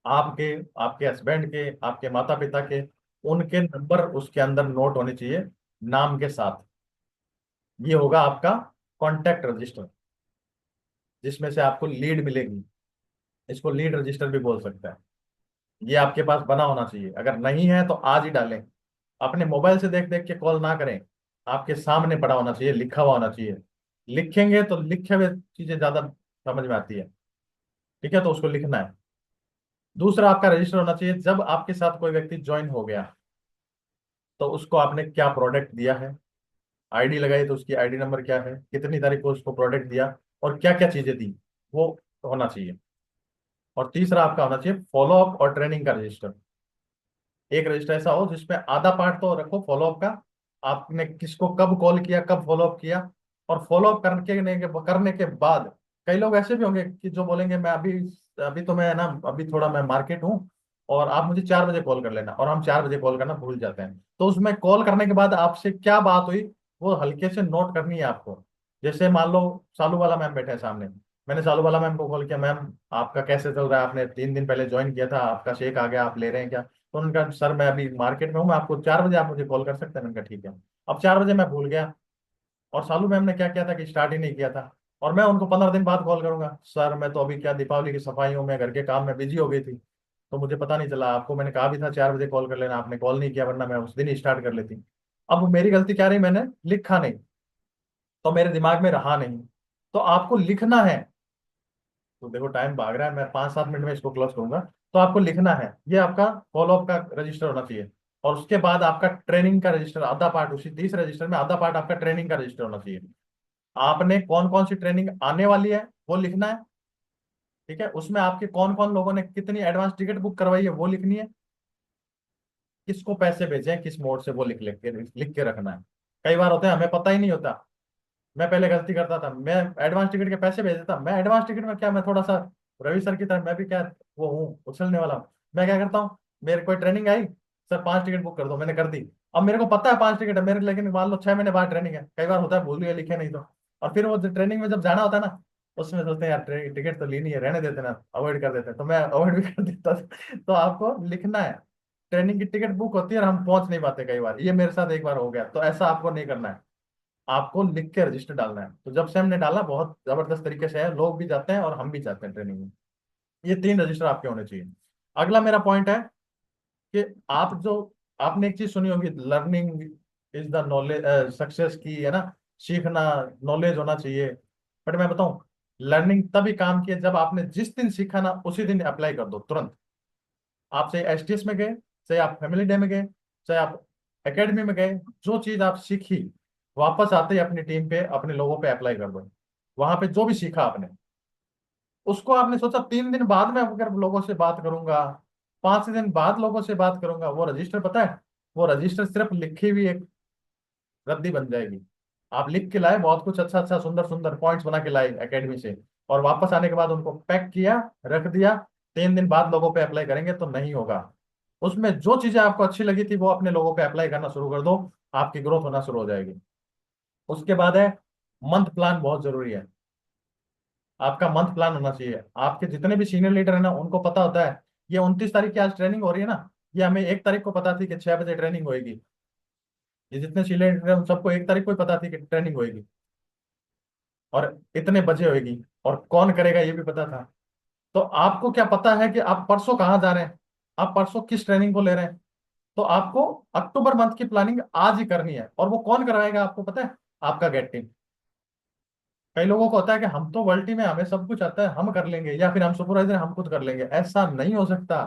आपके, आपके हस्बैंड के, आपके माता पिता के, उनके नंबर उसके अंदर नोट होने चाहिए नाम के साथ। ये होगा आपका कॉन्टैक्ट रजिस्टर, जिसमें से आपको लीड मिलेगी। इसको लीड रजिस्टर भी बोल सकते हैं। ये आपके पास बना होना चाहिए, अगर नहीं है तो आज ही डालें। अपने मोबाइल से देख देख के कॉल ना करें, आपके सामने पड़ा होना चाहिए, लिखा हुआ होना चाहिए। लिखेंगे तो लिखे हुए चीजें ज्यादा समझ में आती है। ठीक है, तो उसको लिखना है। दूसरा आपका रजिस्टर होना चाहिए, जब आपके साथ कोई व्यक्ति ज्वाइन हो गया तो उसको आपने क्या प्रोडक्ट दिया है, आईडी लगाई तो उसकी आईडी नंबर क्या है, कितनी तारीख को उसको प्रोडक्ट दिया, और क्या क्या चीजें दी, वो होना चाहिए। और तीसरा आपका होना चाहिए फॉलो अप और ट्रेनिंग का रजिस्टर। एक रजिस्टर ऐसा हो जिसमें आधा पार्ट तो रखो फॉलो अप का, आपने किसको कब कॉल किया, कब फॉलो अप किया। और फॉलो अप करने के बाद कई लोग ऐसे भी होंगे कि जो बोलेंगे मैं अभी, अभी तो मैं ना, अभी थोड़ा मैं मार्केट हूँ, और आप मुझे 4 बजे कॉल कर लेना, और हम 4 बजे कॉल करना भूल जाते हैं। तो उसमें कॉल करने के बाद आपसे क्या बात हुई, वो हल्के से नोट करनी है आपको। जैसे मान लो सालू वाला मैम बैठे हैं सामने, मैंने सालू वाला मैम को कॉल किया, मैम आपका कैसे चल रहा है, आपने 3 दिन पहले ज्वाइन किया था, आपका शेक आ गया, आप ले रहे हैं क्या। तो उनका सर मैं अभी मार्केट में हूँ, मैं आपको 4 बजे आप मुझे कॉल कर सकते हैं। मैंने कहा ठीक है। अब 4 बजे मैं भूल गया, और सालू मैम ने क्या किया था कि स्टार्ट ही नहीं किया था, और मैं उनको 15 दिन बाद कॉल करूंगा, सर मैं तो अभी क्या दीपावली की सफाई हूँ, मैं घर के काम में बिजी हो गई थी, तो मुझे पता नहीं चला, आपको मैंने कहा भी था 4 बजे कॉल कर लेना, आपने कॉल नहीं किया, वरना मैं उस दिन ही स्टार्ट कर लेती। अब मेरी गलती क्या रही, मैंने लिखा नहीं, तो मेरे दिमाग में रहा नहीं। तो आपको लिखना है। तो देखो टाइम भाग रहा है, मैं 5-7 मिनट में इसको क्लोज करूंगा। तो आपको लिखना है, ये आपका फॉलो अप का रजिस्टर होना चाहिए। और उसके बाद आपका ट्रेनिंग का रजिस्टर आधा पार्ट, उसी 30 रजिस्टर में आधा पार्ट आपका ट्रेनिंग का रजिस्टर होना चाहिए। आपने कौन कौन सी ट्रेनिंग आने वाली है वो लिखना है। ठीक है, उसमें आपके कौन कौन लोगों ने कितनी एडवांस टिकट बुक करवाई है वो लिखनी है। किसको पैसे भेजे हैं किस मोड से, वो लिख के रखना है। कई बार होता है हमें पता ही नहीं होता। मैं पहले गलती करता था, मैं एडवांस टिकट के पैसे भेज देता। मैं एडवांस टिकट में क्या, मैं थोड़ा सा रवि सर की तरह मैं भी क्या, वो हूँ उछलने वाला हूँ। मैं क्या करता हूँ, मेरे कोई ट्रेनिंग आई, सर 5 टिकट बुक कर दो, मैंने कर दी। अब मेरे को पता है 5 टिकट है मेरे, लेकिन मान लो 6 महीने बाद ट्रेनिंग है, कई बार होता है भूल गए लिखे नहीं तो। और फिर वो ट्रेनिंग में जब जाना होता है ना, उसमें सोचते हैं यार टिकट तो लेनी है, रहने देते ना, अवॉइड कर देते हैं, तो मैं अवॉइड भी कर देता था। तो आपको लिखना है। ट्रेनिंग की टिकट बुक होती है और हम पहुंच नहीं पाते, कई बार ये मेरे साथ एक बार हो गया, तो ऐसा आपको नहीं करना है। आपको लिख के रजिस्टर डालना है। तो जब से हमने डाला बहुत जबरदस्त तरीके से है, लोग भी जाते हैं और हम भी जाते हैं ट्रेनिंग में। ये 3 रजिस्टर आपके होने चाहिए। अगला मेरा पॉइंट है कि आप जो, आपने एक चीज सुनी होगी, learning is the knowledge, success की, है ना। सीखना, नॉलेज होना चाहिए। बट मैं बताऊं, लर्निंग तभी काम की है जब आपने जिस दिन सीखा ना उसी दिन अप्लाई कर दो तुरंत। आप चाहे एसटीएस में गए, चाहे आप फैमिली डे में गए, चाहे आप एकेडमी में गए, जो चीज आप सीखी वापस आते ही अपनी टीम पे, अपने लोगों पे अप्लाई कर दो। वहां पे जो भी सीखा आपने, उसको आपने सोचा 3 दिन बाद में अगर लोगों से बात करूंगा, 5 दिन बाद लोगों से बात करूंगा, वो रजिस्टर पता है, वो रजिस्टर सिर्फ लिखी हुई एक रद्दी बन जाएगी। आप लिख के लाए बहुत कुछ अच्छा अच्छा सुंदर सुंदर पॉइंट्स बना के लाए एकेडमी से, और वापस आने के बाद उनको पैक किया, रख दिया, 3 दिन बाद लोगों पे अप्लाई करेंगे तो नहीं होगा। उसमें जो चीजें आपको अच्छी लगी थी वो अपने लोगों पे अप्लाई करना शुरू कर दो, आपकी ग्रोथ होना शुरू हो जाएगी। उसके बाद है मंथ प्लान, बहुत जरूरी है। आपका मंथ प्लान होना चाहिए। आपके जितने भी सीनियर लीडर है ना, उनको पता होता है ये 29 तारीख की आज ट्रेनिंग हो रही है ना, ये हमें 1 तारीख को पता थी कि 6 बजे ट्रेनिंग होगी। ये जितने सीनियर लीडर हैं उन सबको 1 तारीख को ही पता थी कि ट्रेनिंग होगी, और इतने बजे होगी, और कौन करेगा ये भी पता था। तो आपको क्या पता है कि आप परसों कहाँ जा रहे हैं, आप परसों किस ट्रेनिंग को ले रहे हैं। तो आपको अक्टूबर मंथ की प्लानिंग आज ही करनी है, और वो कौन करवाएगा आपको पता है, आपका गेट टीम। कई लोगों को होता है कि हम तो वर्ल्ड टीम है, हमें सब कुछ आता है, हम कर लेंगे, या फिर हम सुपरवाइजर हम खुद कर लेंगे। ऐसा नहीं हो सकता।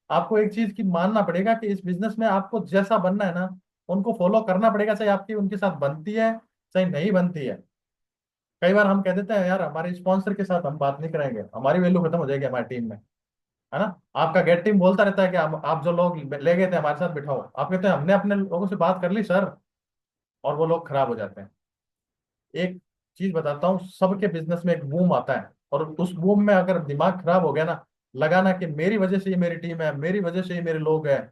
आपको एक चीज की मानना पड़ेगा कि इस बिजनेस में आपको जैसा बनना है ना, उनको फॉलो करना पड़ेगा, चाहे आपकी उनके साथ बनती है चाहे नहीं बनती है। कई बार हम कह देते हैं यार हमारे स्पॉन्सर के साथ हम बात नहीं कराएंगे, हमारी वैल्यू खत्म हो जाएगी हमारी टीम में, है ना। आपका गेट टीम बोलता रहता है कि आप जो लोग ले गए थे हमारे साथ बिठाओ, आप कहते हैं हमने अपने लोगों से बात कर ली सर, और वो लोग खराब हो जाते हैं। एक चीज बताता हूँ, सबके बिजनेस में एक बूम आता है, और उस बूम में अगर दिमाग खराब हो गया ना, लगाना कि मेरी वजह से ये मेरी टीम है, मेरी वजह से ये मेरे लोग हैं,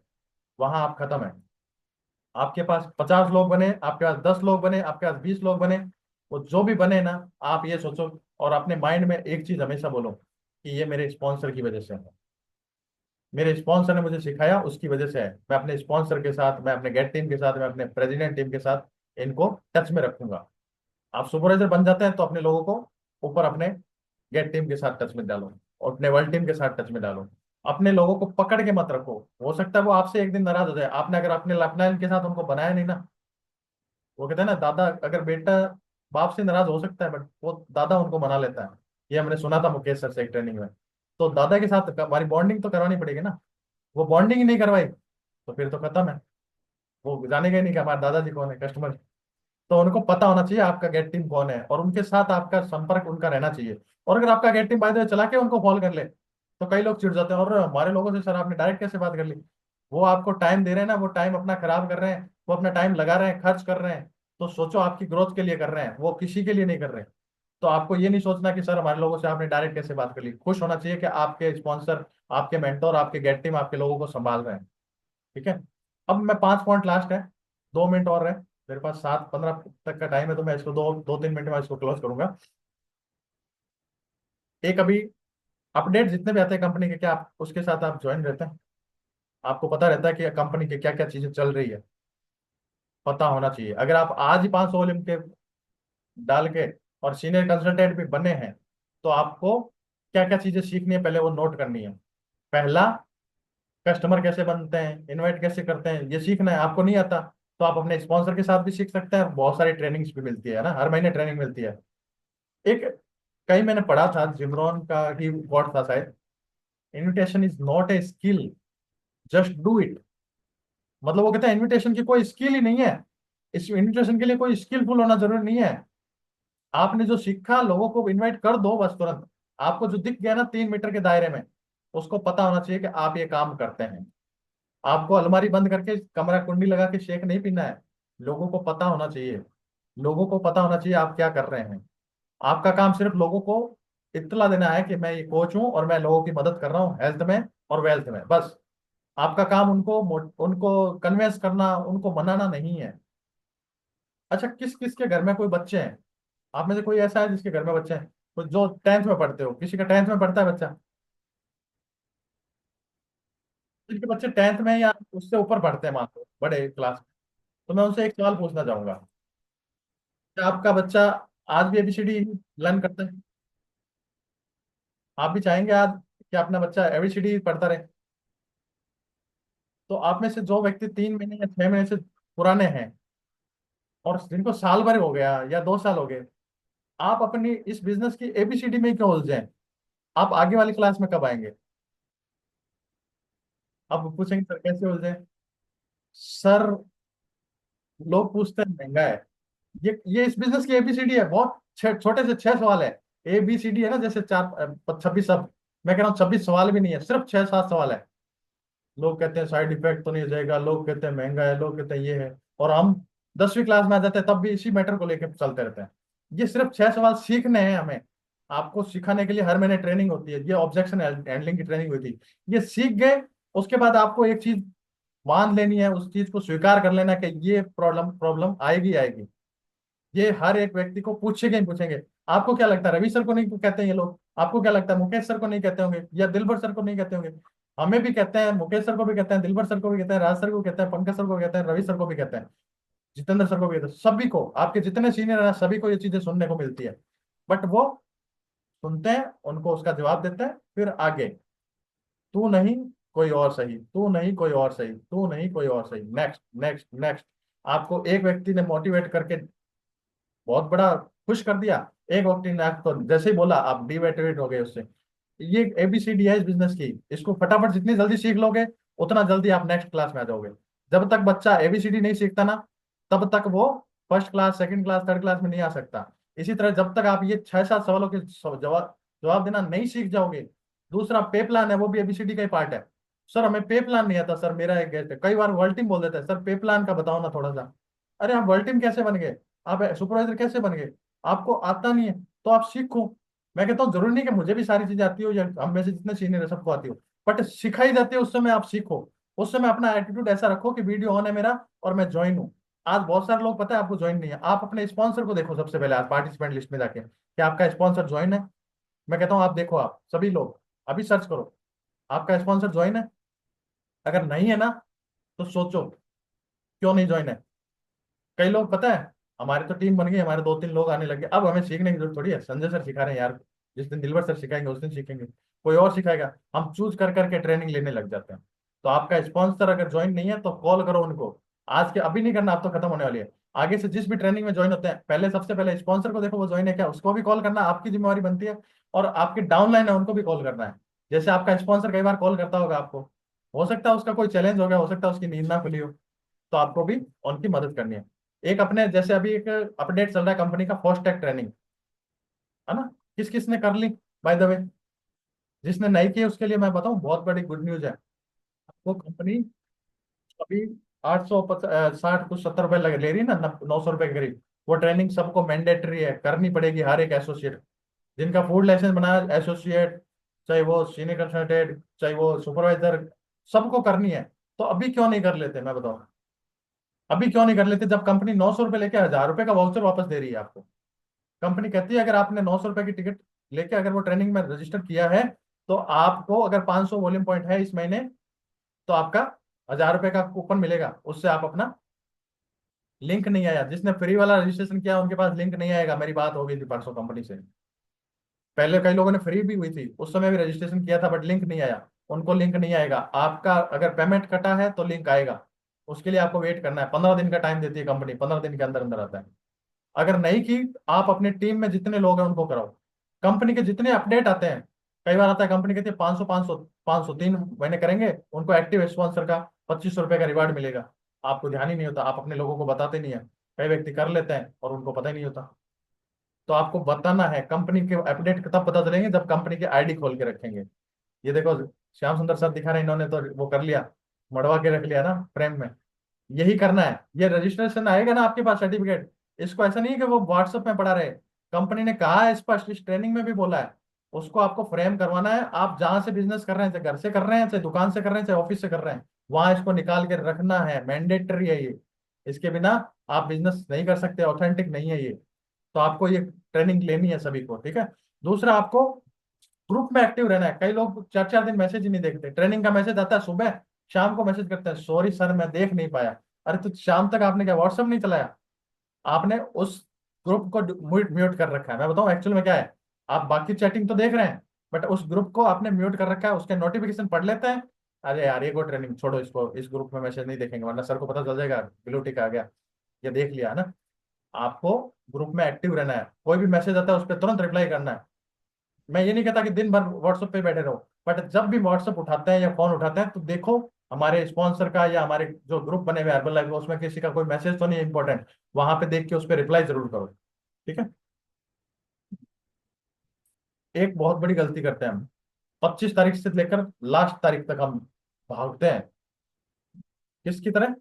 वहां आप खत्म है। आपके पास 50 लोग बने, आपके पास 10 लोग बने, आपके पास 20 लोग बने, वो जो भी बने ना, आप ये सोचो और अपने माइंड में एक चीज हमेशा बोलो कि ये मेरे स्पॉन्सर की वजह से है, मेरे स्पॉन्सर ने मुझे सिखाया उसकी वजह से है। मैं अपने स्पॉन्सर के साथ, मैं अपने गेट टीम के साथ, मैं अपने प्रेसिडेंट टीम के साथ इनको टच में रखूंगा। आप सुपरवाइजर बन जाते हैं तो अपने लोगों को ऊपर अपने गेट टीम के साथ टच में डालो और अपने वर्ल्ड टीम के साथ टच में डालो। अपने लोगों को पकड़ के मत रखो, हो सकता है वो आपसे एक दिन नाराज हो जाए। आपने अगर अपने लाइफलाइन के साथ उनको बनाया नहीं ना, वो कहते हैं ना, दादा अगर बेटा बाप से नाराज हो सकता है बट वो दादा उनको मना लेता है। ये हमने सुना था मुकेश सर से एक ट्रेनिंग में। तो दादा के साथ हमारी बॉन्डिंग तो करवानी पड़ेगी ना। वो बॉन्डिंग ही नहीं करवाई तो फिर तो खत्म है। वो जानेगा ही नहीं कि हमारे दादाजी कौन है, कस्टमर। तो उनको पता होना चाहिए आपका गेट टीम कौन है और उनके साथ आपका संपर्क उनका रहना चाहिए। और अगर आपका get team by the way चला के उनको कॉल कर ले तो कई लोग चिढ़ जाते हैं, और हमारे लोगों से सर आपने डायरेक्ट कैसे बात कर ली। वो आपको टाइम दे रहे हैं ना, वो टाइम अपना खराब कर रहे हैं, वो अपना टाइम लगा रहे हैं, खर्च कर रहे हैं। तो सोचो आपकी ग्रोथ के लिए कर रहे हैं, वो किसी के लिए नहीं कर रहे हैं। तो आपको ये नहीं सोचना कि सर हमारे लोगों से आपने डायरेक्ट कैसे बात कर ली। खुश होना चाहिए कि आपके स्पॉन्सर, आपके मेंटोर, आपके गेट टीम आपके लोगों को संभाल रहे हैं। ठीक है। अब मैं 5 पॉइंट लास्ट है, 2 मिनट और है मेरे पास, 7:15 तक का टाइम है, तो मैं इसको दो दो 3 मिनट में इसको क्लोज करूंगा। एक अभी अपडेट जितने भी आते हैं कंपनी के, क्या आप उसके साथ आप ज्वाइन रहते हैं? आपको पता रहता है कि कंपनी की क्या क्या चीजें चल रही है? पता होना चाहिए। अगर आप आज ही 500 के डाल के और सीनियर कंसल्टेंट भी बने हैं तो आपको क्या क्या चीजें सीखनी है पहले वो नोट करनी है। पहला, कस्टमर कैसे बनते हैं, इनवाइट कैसे करते हैं, ये सीखना है। आपको नहीं आता तो आप अपने स्पॉन्सर के साथ भी सीख सकते हैं। बहुत सारी ट्रेनिंग्स भी मिलती है ना, हर महीने ट्रेनिंग मिलती है। एक कहीं मैंने पढ़ा था, जिमरॉन का ही कोट था शायद, invitation is not a skill, just do it. मतलब वो कहते हैं इनविटेशन की कोई स्किल ही नहीं है, इस इनविटेशन के लिए कोई स्किलफुल होना जरूरी नहीं है। आपने जो सीखा लोगों को इनवाइट कर दो बस तुरंत। आपको जो दिख गया ना 3 मीटर के दायरे में, उसको पता होना चाहिए कि आप ये काम करते हैं। आपको अलमारी बंद करके कमरा कुंडी लगा के शेक नहीं पीना है। लोगों को पता होना चाहिए, लोगों को पता होना चाहिए आप क्या कर रहे हैं। आपका काम सिर्फ लोगों को इत्तला देना है कि मैं ये कोच हूं और मैं लोगों की मदद कर रहा हूँ हेल्थ में और वेल्थ में, बस। आपका काम उनको उनको कन्विंस करना, उनको मनाना नहीं है। अच्छा, किस किस के घर में कोई बच्चे हैं? आप में से कोई ऐसा है जिसके घर में बच्चे हैं? तो जो 10th में पढ़ते हो, किसी का 10th में पढ़ता है बच्चा? जिनके बच्चे 10th में या उससे ऊपर पढ़ते हैं, मान लो बड़े क्लास में, तो मैं उनसे एक सवाल पूछना चाहूंगा। क्या आपका बच्चा आज भी एबीसीडी लर्न करता है? आप भी चाहेंगे आज कि अपना बच्चा एबीसीडी पढ़ता रहे? तो आप में से जो व्यक्ति 3 महीने या 6 महीने से पुराने हैं और जिनको साल भर हो गया या 2 साल हो गए, आप अपनी इस बिजनेस की एबीसीडी में ही क्यों उलझे हैं? आप आगे वाली क्लास में कब आएंगे? आप पूछेंगे सर कैसे उलझे? सर लोग पूछते हैं महंगा है। ये इस बिजनेस की एबीसीडी है, बहुत छोटे से 6 सवाल है। एबीसीडी है ना, जैसे 4 26 सब। मैं कह रहा हूँ 26 सवाल भी नहीं है, सिर्फ 6 7 सवाल है। लोग कहते हैं साइड इफेक्ट तो नहीं हो जाएगा, लोग कहते हैं महंगा है, लोग कहते हैं ये है, और हम 10वीं क्लास में आ जाते हैं तब भी इसी मैटर को लेकर चलते रहते हैं। ये सिर्फ 6 सवाल सीखने हैं हमें। आपको सिखाने के लिए हर महीने ट्रेनिंग होती है, ये ऑब्जेक्शन हैंडलिंग की ट्रेनिंग हुई थी। ये सीख गए, उसके बाद आपको एक चीज मान लेनी है, उस चीज को स्वीकार कर लेना कि ये प्रॉब्लम प्रॉब्लम आएगी आएगी। ये हर एक व्यक्ति को पूछेंगे ही पूछेंगे। आपको क्या लगता है रवि सर को नहीं कहते हैं ये लोग? आपको क्या लगता है मुकेश सर को नहीं कहते होंगे, या दिलबर सर को नहीं कहते होंगे? हमें भी कहते हैं, मुकेश सर को भी कहते हैं, दिलबर सर को भी कहते हैं, राज सर को कहते हैं, पंकज सर को कहते हैं, रवि सर को भी कहते हैं, जितेंद्र सर को भी कहते हैं। सभी को, आपके जितने सीनियर हैं सभी को ये चीजें सुनने को मिलती है। बट वो सुनते हैं, उनको उसका जवाब देते हैं, फिर आगे। तू नहीं कोई और सही, तू नहीं कोई और सही, तू नहीं कोई और सही, नेक्स्ट नेक्स्ट नेक्स्ट। आपको एक व्यक्ति ने मोटिवेट करके बहुत बड़ा खुश कर दिया, एक वक्त ने आपको जैसे ही बोला आप डिमोटिवेट हो गए उससे। ये एबीसीडी है इस बिजनेस की, इसको फटाफट जितनी जल्दी सीख लोगे उतना जल्दी आप नेक्स्ट क्लास में आ जाओगे। जब तक बच्चा एबीसीडी नहीं सीखता ना, तब तक वो first class, second class, third class में नहीं आ सकता। इसी तरह जब तक आप ये 6 7 सवालों के जवाब जवाब देना नहीं सीख जाओगे। दूसरा पे प्लान है, वो भी एबीसीडी का ही पार्ट है। सर हमें पे प्लान नहीं आता, सर मेरा एक गेस्ट है, कई बार वर्ल्ड टीम बोल देता है सर पे प्लान का बताओ ना थोड़ा सा। अरे आप वर्ल्ड टीम कैसे बन गए? आप सुपरवाइजर कैसे बन गए? आपको आता नहीं है तो आप सीखो। मैं कहता हूँ जरूरी नहीं कि मुझे भी सारी चीजें आती हो या हम में से जितने सीनियर है सबको आती हो, बट सिखाई जाती है, उस समय आप सीखो। उस समय अपना एटीट्यूड ऐसा रखो कि वीडियो ऑन है मेरा और मैं ज्वाइन हूँ। आज बहुत सारे लोग पता है आपको ज्वाइन नहीं है। आप अपने स्पॉन्सर को देखो सबसे पहले, आज पार्टिसिपेंट लिस्ट में जाके कि आपका स्पॉन्सर ज्वाइन है। मैं कहता हूँ आप देखो, आप सभी लोग अभी सर्च करो, आपका स्पॉन्सर ज्वाइन है। अगर नहीं है ना, तो सोचो क्यों नहीं ज्वाइन है। कई लोग पता है, हमारी तो टीम बन गई, हमारे 2-3 लोग आने लगे, अब हमें सीखने की जरूरत थोड़ी है, संजय सर सिखा रहे हैं यार, जिस दिन दिलवर सर सिखाएंगे उस दिन सीखेंगे, कोई और सिखाएगा, हम चूज कर करके ट्रेनिंग लेने लग जाते हैं। तो आपका स्पॉन्सर अगर ज्वाइन नहीं है तो कॉल करो उनको, आज के अभी नहीं करना, अब तो खत्म होने वाली है। आगे से जिस भी ट्रेनिंग में ज्वाइन होते हैं, पहले सबसे पहले स्पॉन्सर को देखो वो ज्वाइन है क्या, उसको भी कॉल करना आपकी जिम्मेवारी बनती है। और आपके डाउनलाइन है उनको भी कॉल करना है। जैसे आपका स्पॉन्सर कई बार कॉल करता होगा आपको, हो सकता है उसका कोई चैलेंज हो गया, हो सकता है उसकी नींद ना खुली हो, तो आपको भी उनकी मदद करनी है। एक अपने जैसे अभी एक अपडेट चल रहा है कंपनी का, फास्ट टैग ट्रेनिंग, है ना, किस किस ने कर ली बाय द वे। जिसने नहीं की उसके लिए मैं बताऊं बहुत बड़ी गुड न्यूज है। वो कंपनी अभी 860 कुछ 70 रुपए लगे ले रही है ना, 900 रुपए के करीब। वो ट्रेनिंग सबको मैंडेटरी है, करनी पड़ेगी हर एक एसोसिएट, जिनका फूड लाइसेंस बना है एसोसिएट, चाहे वो सीनियर कंसल्टेंट चाहे वो सुपरवाइजर, सबको करनी है। तो अभी क्यों नहीं कर लेते, मैं बताऊं, अभी क्यों नहीं कर लेते, जब कंपनी 900 रुपए लेके 1000 रुपए का वाउचर वापस दे रही है आपको। कंपनी कहती है अगर आपने 900 रुपए की टिकट लेके अगर वो ट्रेनिंग में रजिस्टर किया है, तो आपको अगर 500 वॉल्यूम पॉइंट है इस महीने, तो आपका 1000 रुपए का कूपन मिलेगा, उससे आप अपना, लिंक नहीं आया, जिसने फ्री वाला रजिस्ट्रेशन किया उनके पास लिंक नहीं आएगा। मेरी बात हो गई थी परसों कंपनी से, पहले कई लोगों ने फ्री भी हुई थी उस समय भी रजिस्ट्रेशन किया था, बट लिंक नहीं आया। उनको लिंक नहीं आएगा, आपका अगर पेमेंट कटा है तो लिंक आएगा। उसके लिए आपको वेट करना है, 15 दिन का टाइम देती है कंपनी, 15 दिन के अंदर अंदर आता है। अगर नहीं की, आप अपनी टीम में जितने लोग हैं उनको कराओ। कंपनी के जितने अपडेट आते हैं, कई बार आता है कंपनी कहती है 500 500 500, 3 महीने करेंगे उनको एक्टिव स्पॉन्सर का 2500 रुपए का रिवार्ड मिलेगा। आपको ध्यान ही नहीं होता, आप अपने लोगों को बताते नहीं है। कई व्यक्ति कर लेते हैं और उनको पता ही नहीं होता। तो आपको बताना है, कंपनी के अपडेट तब पता चलेंगे जब कंपनी की आईडी खोल के रखेंगे। ये देखो, श्याम सुंदर सर दिखा रहे हैं, इन्होंने तो वो कर लिया, मड़वा के रख लिया ना फ्रेम में। यही करना है, ये रजिस्ट्रेशन आएगा ना आपके पास सर्टिफिकेट, इसको ऐसा नहीं है कि वो व्हाट्सएप में पड़ा रहे। कंपनी ने कहा है स्पष्ट, इस ट्रेनिंग में भी बोला है, उसको आपको फ्रेम करवाना है। आप जहां से बिजनेस कर रहे हैं, चाहे घर से कर रहे हैं, चाहे दुकान से कर रहे हैं, चाहे ऑफिस से कर रहे हैं, वहां इसको निकाल के रखना है, मैंडेटरी है ये। इसके बिना आप बिजनेस नहीं कर सकते, ऑथेंटिक नहीं है ये। तो आपको ये ट्रेनिंग लेनी है सभी को, ठीक है। दूसरा, आपको ग्रुप में एक्टिव रहना है। कई लोग 4-4 दिन मैसेज ही नहीं देखते, ट्रेनिंग का मैसेज आता है सुबह, शाम को मैसेज करते हैं, सॉरी सर मैं देख नहीं पाया। अरे तो शाम तक आपने क्या व्हाट्सएप नहीं चलाया, आपने उस ग्रुप को म्यूट म्यूट कर रखा है। मैं बताऊं एक्चुअल में क्या है, आप बाकी चैटिंग तो देख रहे हैं, बट उस ग्रुप को आपने म्यूट कर रखा है, उसके नोटिफिकेशन पढ़ लेते हैं। अरे यार ये को ट्रेनिंग छोड़ो, इसको इस ग्रुप में मैसेज नहीं देखेंगे वरना सर को पता चल जाएगा ब्लू टिक आ गया, ये देख लिया है ना। आपको ग्रुप में एक्टिव रहना है, कोई भी मैसेज आता है उस पर तुरंत रिप्लाई करना है। मैं ये नहीं कहता कि दिन भर व्हाट्सएप पे बैठे रहो, बट जब भी व्हाट्सएप उठाते हैं या फोन उठाते हैं तो देखो हमारे स्पॉन्सर का या हमारे जो ग्रुप बने हुए हर्बल लाइफ, उसमें किसी का कोई मैसेज तो नहीं इंपॉर्टेंट, वहां पे देख के उस पर रिप्लाई जरूर करो, ठीक है। एक बहुत बड़ी गलती करते हैं हम, 25 तारीख से लेकर लास्ट तारीख तक हम भागते हैं, किसकी तरह,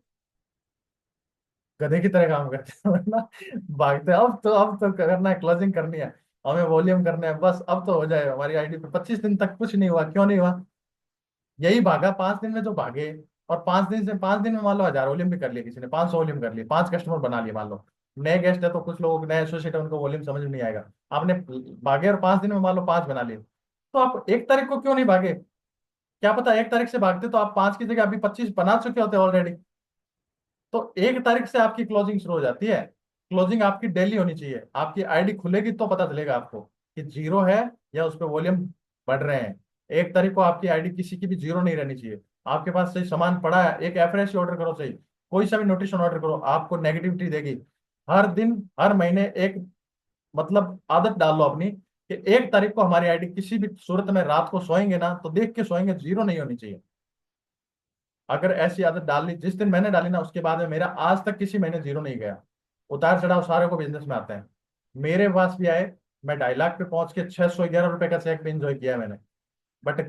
गधे की तरह काम करते हैं वरना भागते हैं। अब तो करना है, क्लोजिंग करनी है, हमें वॉल्यूम करना है बस, अब तो हो जाए हमारी आईडी पे। 25 दिन तक कुछ नहीं हुआ, क्यों नहीं हुआ, यही भागा 5 दिन में जो भागे। और 5 दिन से 5 दिन में मान लो 1000 वॉल्यूम भी कर लिए किसी ने, 500 वॉल्यूम कर लिए, 5 कस्टमर बना लिए मान लो। नए गेस्ट है तो कुछ लोग नए एसोसिएट है, उनको वॉल्यूम समझ में नहीं आएगा। आपने भागे और 5 दिन में मान लो 5 बना लिए, तो आप 1 तारीख को क्यों नहीं भागे। क्या पता 1 तारीख से भागते तो आप 5 की जगह अभी 25 बना चुके होते ऑलरेडी। तो 1 तारीख से आपकी क्लोजिंग शुरू हो जाती है। क्लोजिंग आपकी डेली होनी चाहिए, आपकी आईडी खुलेगी तो पता चलेगा आपको कि जीरो है या उस पर वॉल्यूम बढ़ रहे हैं। 1 तारीख को आपकी आईडी किसी की भी जीरो नहीं रहनी चाहिए। आपके पास सही सामान पड़ा है, एक एफरेश ऑर्डर करो, सही कोई सा भी नोटिशन ऑर्डर करो, आपको नेगेटिविटी देगी। हर दिन हर महीने एक, मतलब आदत डाल लो अपनी कि 1 तारीख को हमारी आईडी किसी भी सूरत में रात को सोएंगे ना तो देख के सोएंगे, जीरो नहीं होनी चाहिए। अगर ऐसी आदत डाल ली, जिस दिन मैंने डाली ना उसके बाद में मेरा आज तक किसी महीने जीरो नहीं गया। उतार चढ़ाव सारे को बिजनेस में आते हैं, मेरे पास भी आए। मैं 2.5 लाख पे पहुंच के 611 रुपए का चेक भी इंजॉय किया है मैंने। बट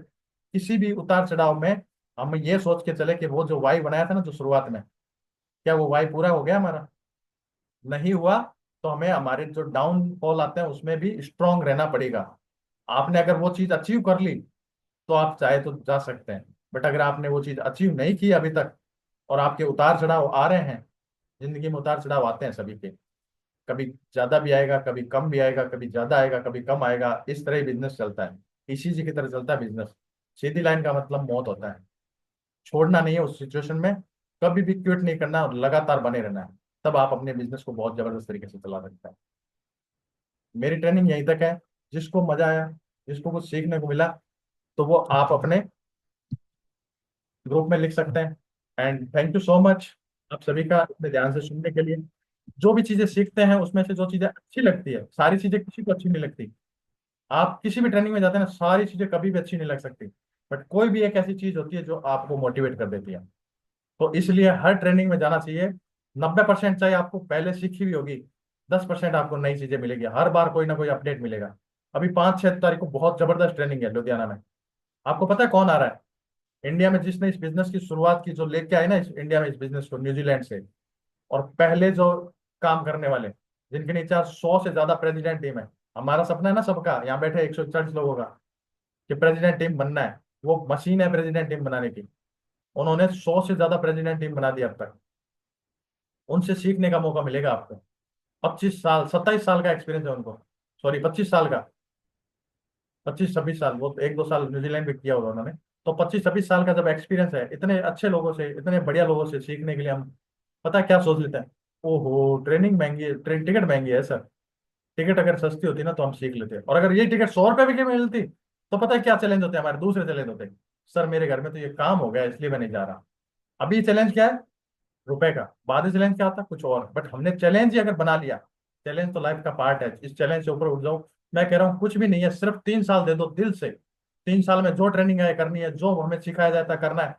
किसी भी उतार चढ़ाव में हम ये सोच के चले कि वो जो वाई बनाया था ना जो शुरुआत में, क्या वो वाई पूरा हो गया हमारा, नहीं हुआ। तो हमें हमारे जो डाउन फॉल आते हैं उसमें भी स्ट्रांग रहना पड़ेगा। आपने अगर वो चीज अचीव कर ली तो आप चाहे तो जा सकते हैं। बट अगर आपने वो चीज अचीव नहीं की अभी तक, और आपके उतार चढ़ाव आ रहे हैं, जिंदगी में उतार चढ़ाव आते हैं सभी के, कभी ज्यादा भी आएगा, कभी कम भी आएगा, कभी ज्यादा आएगा, कभी कम आएगा, इस तरह ही बिजनेस चलता है। इसी जी की तरह चलता है बिजनेस। सीधी लाइन का मतलब मौत होता है। छोड़ना नहीं है उस सिचुएशन में, कभी भी क्विट नहीं करना और लगातार बने रहना है। तब आप अपने बिजनेस को बहुत जबरदस्त तरीके से चला सकते हैं। मेरी ट्रेनिंग यहीं तक है। जिसको मजा आया, जिसको कुछ सीखने को मिला, तो वो आप अपने ग्रुप में लिख सकते हैं। And thank you so much आप सभी का इतने ध्यान से सुनने के लिए। जो भी चीजें सीखते हैं उसमें से जो चीजें अच्छी लगती है, सारी चीजें किसी को अच्छी नहीं लगती। आप किसी भी ट्रेनिंग में जाते हैं ना, सारी चीजें कभी भी अच्छी नहीं लग सकती, बट कोई भी एक ऐसी चीज होती है जो आपको मोटिवेट कर देती है। तो इसलिए हर ट्रेनिंग में जाना चाहिए। 90% चाहे आपको पहले सीखी हुई होगी, 10% आपको नई चीजें मिलेगी, हर बार कोई ना कोई अपडेट मिलेगा। अभी 5-6 तारीख को बहुत जबरदस्त ट्रेनिंग है लुधियाना में। आपको पता है कौन आ रहा है इंडिया में, जिसने इस बिजनेस की शुरुआत की, जो लेके आए ना इस इंडिया में इस बिजनेस को न्यूजीलैंड से। और पहले जो काम करने वाले, जिनके नीचे आज 100 से ज्यादा प्रेसिडेंट टीम है। हमारा सपना है ना सबका, यहाँ बैठे 140 लोगों का, कि प्रेसिडेंट टीम बनना है। वो मशीन है प्रेसिडेंट टीम बनाने की। उन्होंने 100 से ज्यादा प्रेसिडेंट टीम बना दी अब तक। उनसे सीखने का मौका मिलेगा आपको। 25 साल 27 साल का एक्सपीरियंस है उनको। सॉरी, 25 साल का। 25-26 साल, वो 1-2 साल न्यूजीलैंड में किया होगा उन्होंने। तो 25-26 साल का जब एक्सपीरियंस है, इतने अच्छे लोगों से, इतने बढ़िया लोगों से सीखने के लिए हम पता है क्या सोच लेते हैं? ओहो, ट्रेनिंग महंगी है, ट्रेन टिकट महंगी है सर। टिकट अगर सस्ती होती ना तो हम सीख लेते। और अगर ये टिकट 100 रुपए की मिलती, तो पता है क्या चैलेंज होते हैं हमारे? दूसरे चैलेंज होते हैं, सर मेरे घर में तो ये काम हो गया इसलिए मैं नहीं जा रहा। अभी चैलेंज क्या है? रुपए का। बाद में चैलेंज क्या होता है? कुछ और। बट हमने चैलेंज ही अगर बना लिया, चैलेंज तो लाइफ का पार्ट है, इस चैलेंज से ऊपर उठ जाओ। मैं कह रहा हूँ कुछ भी नहीं है, सिर्फ 3 साल दे दो दिल से। 3 साल में जो ट्रेनिंग है करनी है, जो हमें सिखाया जाता है करना है।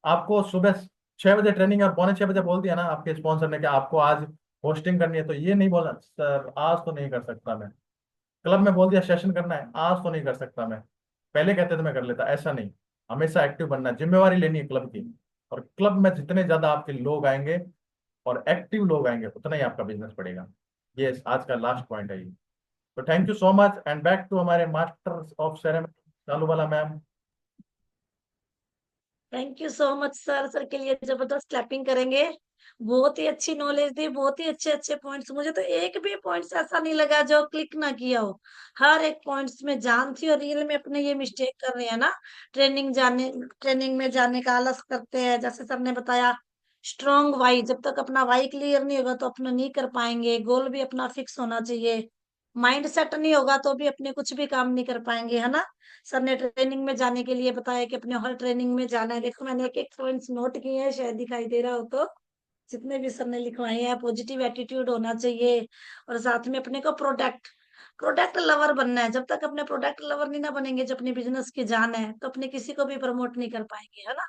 आपको सुबह 6 बजे ट्रेनिंग है और पौने 6 बजे बोल दिया ना आपके स्पॉन्सर ने कि आपको आज होस्टिंग करनी है, तो ये नहीं बोलना सर आज तो नहीं कर सकता मैं। क्लब में बोल दिया सेशन करना है, आज तो नहीं कर सकता मैं। पहले कहते थे मैं कर लेता, ऐसा नहीं। हमेशा एक्टिव बनना है, जिम्मेवारी लेनी है क्लब की। और क्लब में जितने ज्यादा आपके लोग आएंगे और एक्टिव लोग आएंगे, उतना ही आपका बिजनेस बढ़ेगा। ये आज का लास्ट पॉइंट है ये। तो thank you so much and back to हमारे मास्टर ऑफ सेरेमनी चालू वाला ma'am.
Thank you so much sir. Sir के लिए जबरदस्त क्लैपिंग करेंगे। बहुत ही अच्छी नॉलेज दी, बहुत ही अच्छे अच्छे पॉइंट्स। मुझे तो एक भी पॉइंट्स ऐसा नहीं लगा जो क्लिक ना किया हो। हर एक पॉइंट्स में जान थी। और रियल में अपने ये मिस्टेक कर रहे हैं ना, ट्रेनिंग में जाने का आलस करते हैं। जैसे सर ने बताया, स्ट्रॉन्ग वाई, जब तक अपना वाई क्लियर नहीं होगा तो अपना नहीं कर पाएंगे। गोल भी अपना फिक्स होना चाहिए। माइंड सेट नहीं होगा तो भी अपने कुछ भी काम नहीं कर पाएंगे, है ना। सर ने ट्रेनिंग में जाने के लिए बताया कि अपने हर ट्रेनिंग में जाना है। देखो मैंने एक एक पॉइंट्स नोट किए हैं, शायद दिखाई दे रहा हो तो। जितने भी सर ने लिखवाए हैं, पॉजिटिव एटीट्यूड होना चाहिए। और साथ में अपने को प्रोडक्ट प्रोडक्ट लवर बनना है। जब तक अपने प्रोडक्ट लवर नहीं ना बनेंगे, जो अपने बिजनेस की जान है, तो अपने किसी को भी प्रमोट नहीं कर पाएंगे, है ना।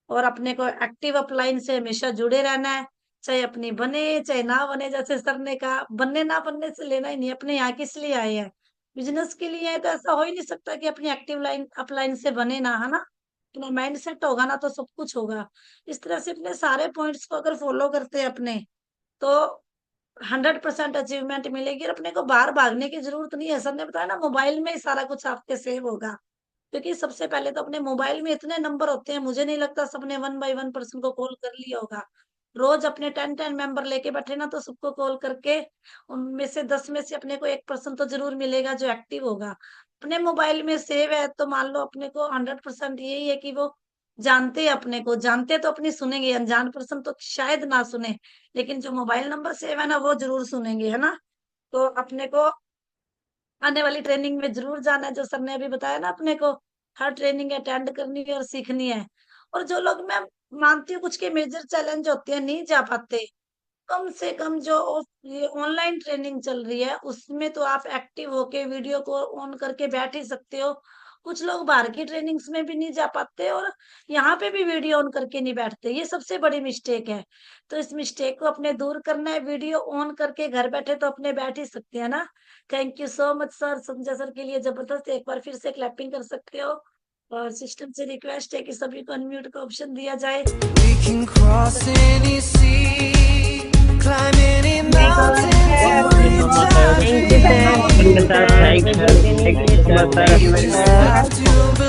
और अपने को एक्टिव अपलाइन से हमेशा जुड़े रहना है। चाहे अपनी बने चाहे ना बने, जैसे सर ने कहा, बनने ना बनने से लेना ही नहीं। अपने यहाँ किस लिए आए हैं? बिजनेस के लिए है, तो ऐसा हो ही नहीं सकता कि अपनी एक्टिव लाइन अपलाइन से बने ना, है ना। अपना माइंड सेट होगा ना तो सब कुछ होगा। इस तरह से अपने सारे पॉइंट्स को अगर फॉलो करते हैं अपने, तो 100% अचीवमेंट मिलेगी। और अपने को बाहर भागने की जरूरत नहीं है। सर ने बताया ना, मोबाइल में ही सारा कुछ आपके सेव होगा। क्योंकि सबसे पहले तो अपने मोबाइल में इतने नंबर होते हैं, मुझे नहीं लगता सबने 1 बाय 1 पर्सन को कॉल कर लिया होगा। रोज अपने 10-10 मेंबर लेके बैठे ना, तो सबको कॉल करके उनमें से 10 में से अपने को 1 पर्सन तो जरूर मिलेगा जो एक्टिव होगा। अपने मोबाइल में सेव है, तो मान लो अपने को 100% यही है कि वो जानते हैं अपने को। जानते तो अपनी सुनेंगे, अनजान पर्सन तो शायद ना सुने, लेकिन जो मोबाइल नंबर सेव है ना, वो जरूर सुनेंगे, है ना। तो अपने को आने वाली ट्रेनिंग में जरूर जाना है, जो सर ने अभी बताया ना अपने को। हर ट्रेनिंग अटेंड करनी है और सीखनी है। और जो लोग, मैं मानती हूँ कुछ के मेजर चैलेंज होते हैं, नहीं जा पाते, कम से कम जो ये ऑनलाइन ट्रेनिंग चल रही है उसमें तो आप एक्टिव होके वीडियो को ऑन करके बैठ ही सकते हो। कुछ लोग बाहर की ट्रेनिंग्स में भी नहीं जा पाते और यहाँ पे भी वीडियो ऑन करके नहीं बैठते। ये सबसे बड़ी मिस्टेक है। तो इस मिस्टेक को अपने दूर करना है। वीडियो ऑन करके घर बैठे तो अपने बैठ ही सकते हैं ना। Thank you so much sir. Sanjay sir के लिए जबरदस्त, एक बार फिर से क्लैपिंग कर सकते हो। और सिस्टम से रिक्वेस्ट है कि सभी को अनम्यूट का ऑप्शन दिया जाए।
We can cross any sea, climb any mountain to reach our
Thank you, sir. Thank you, sir. Thank you. Much sir, thank you very much sir.
I do believe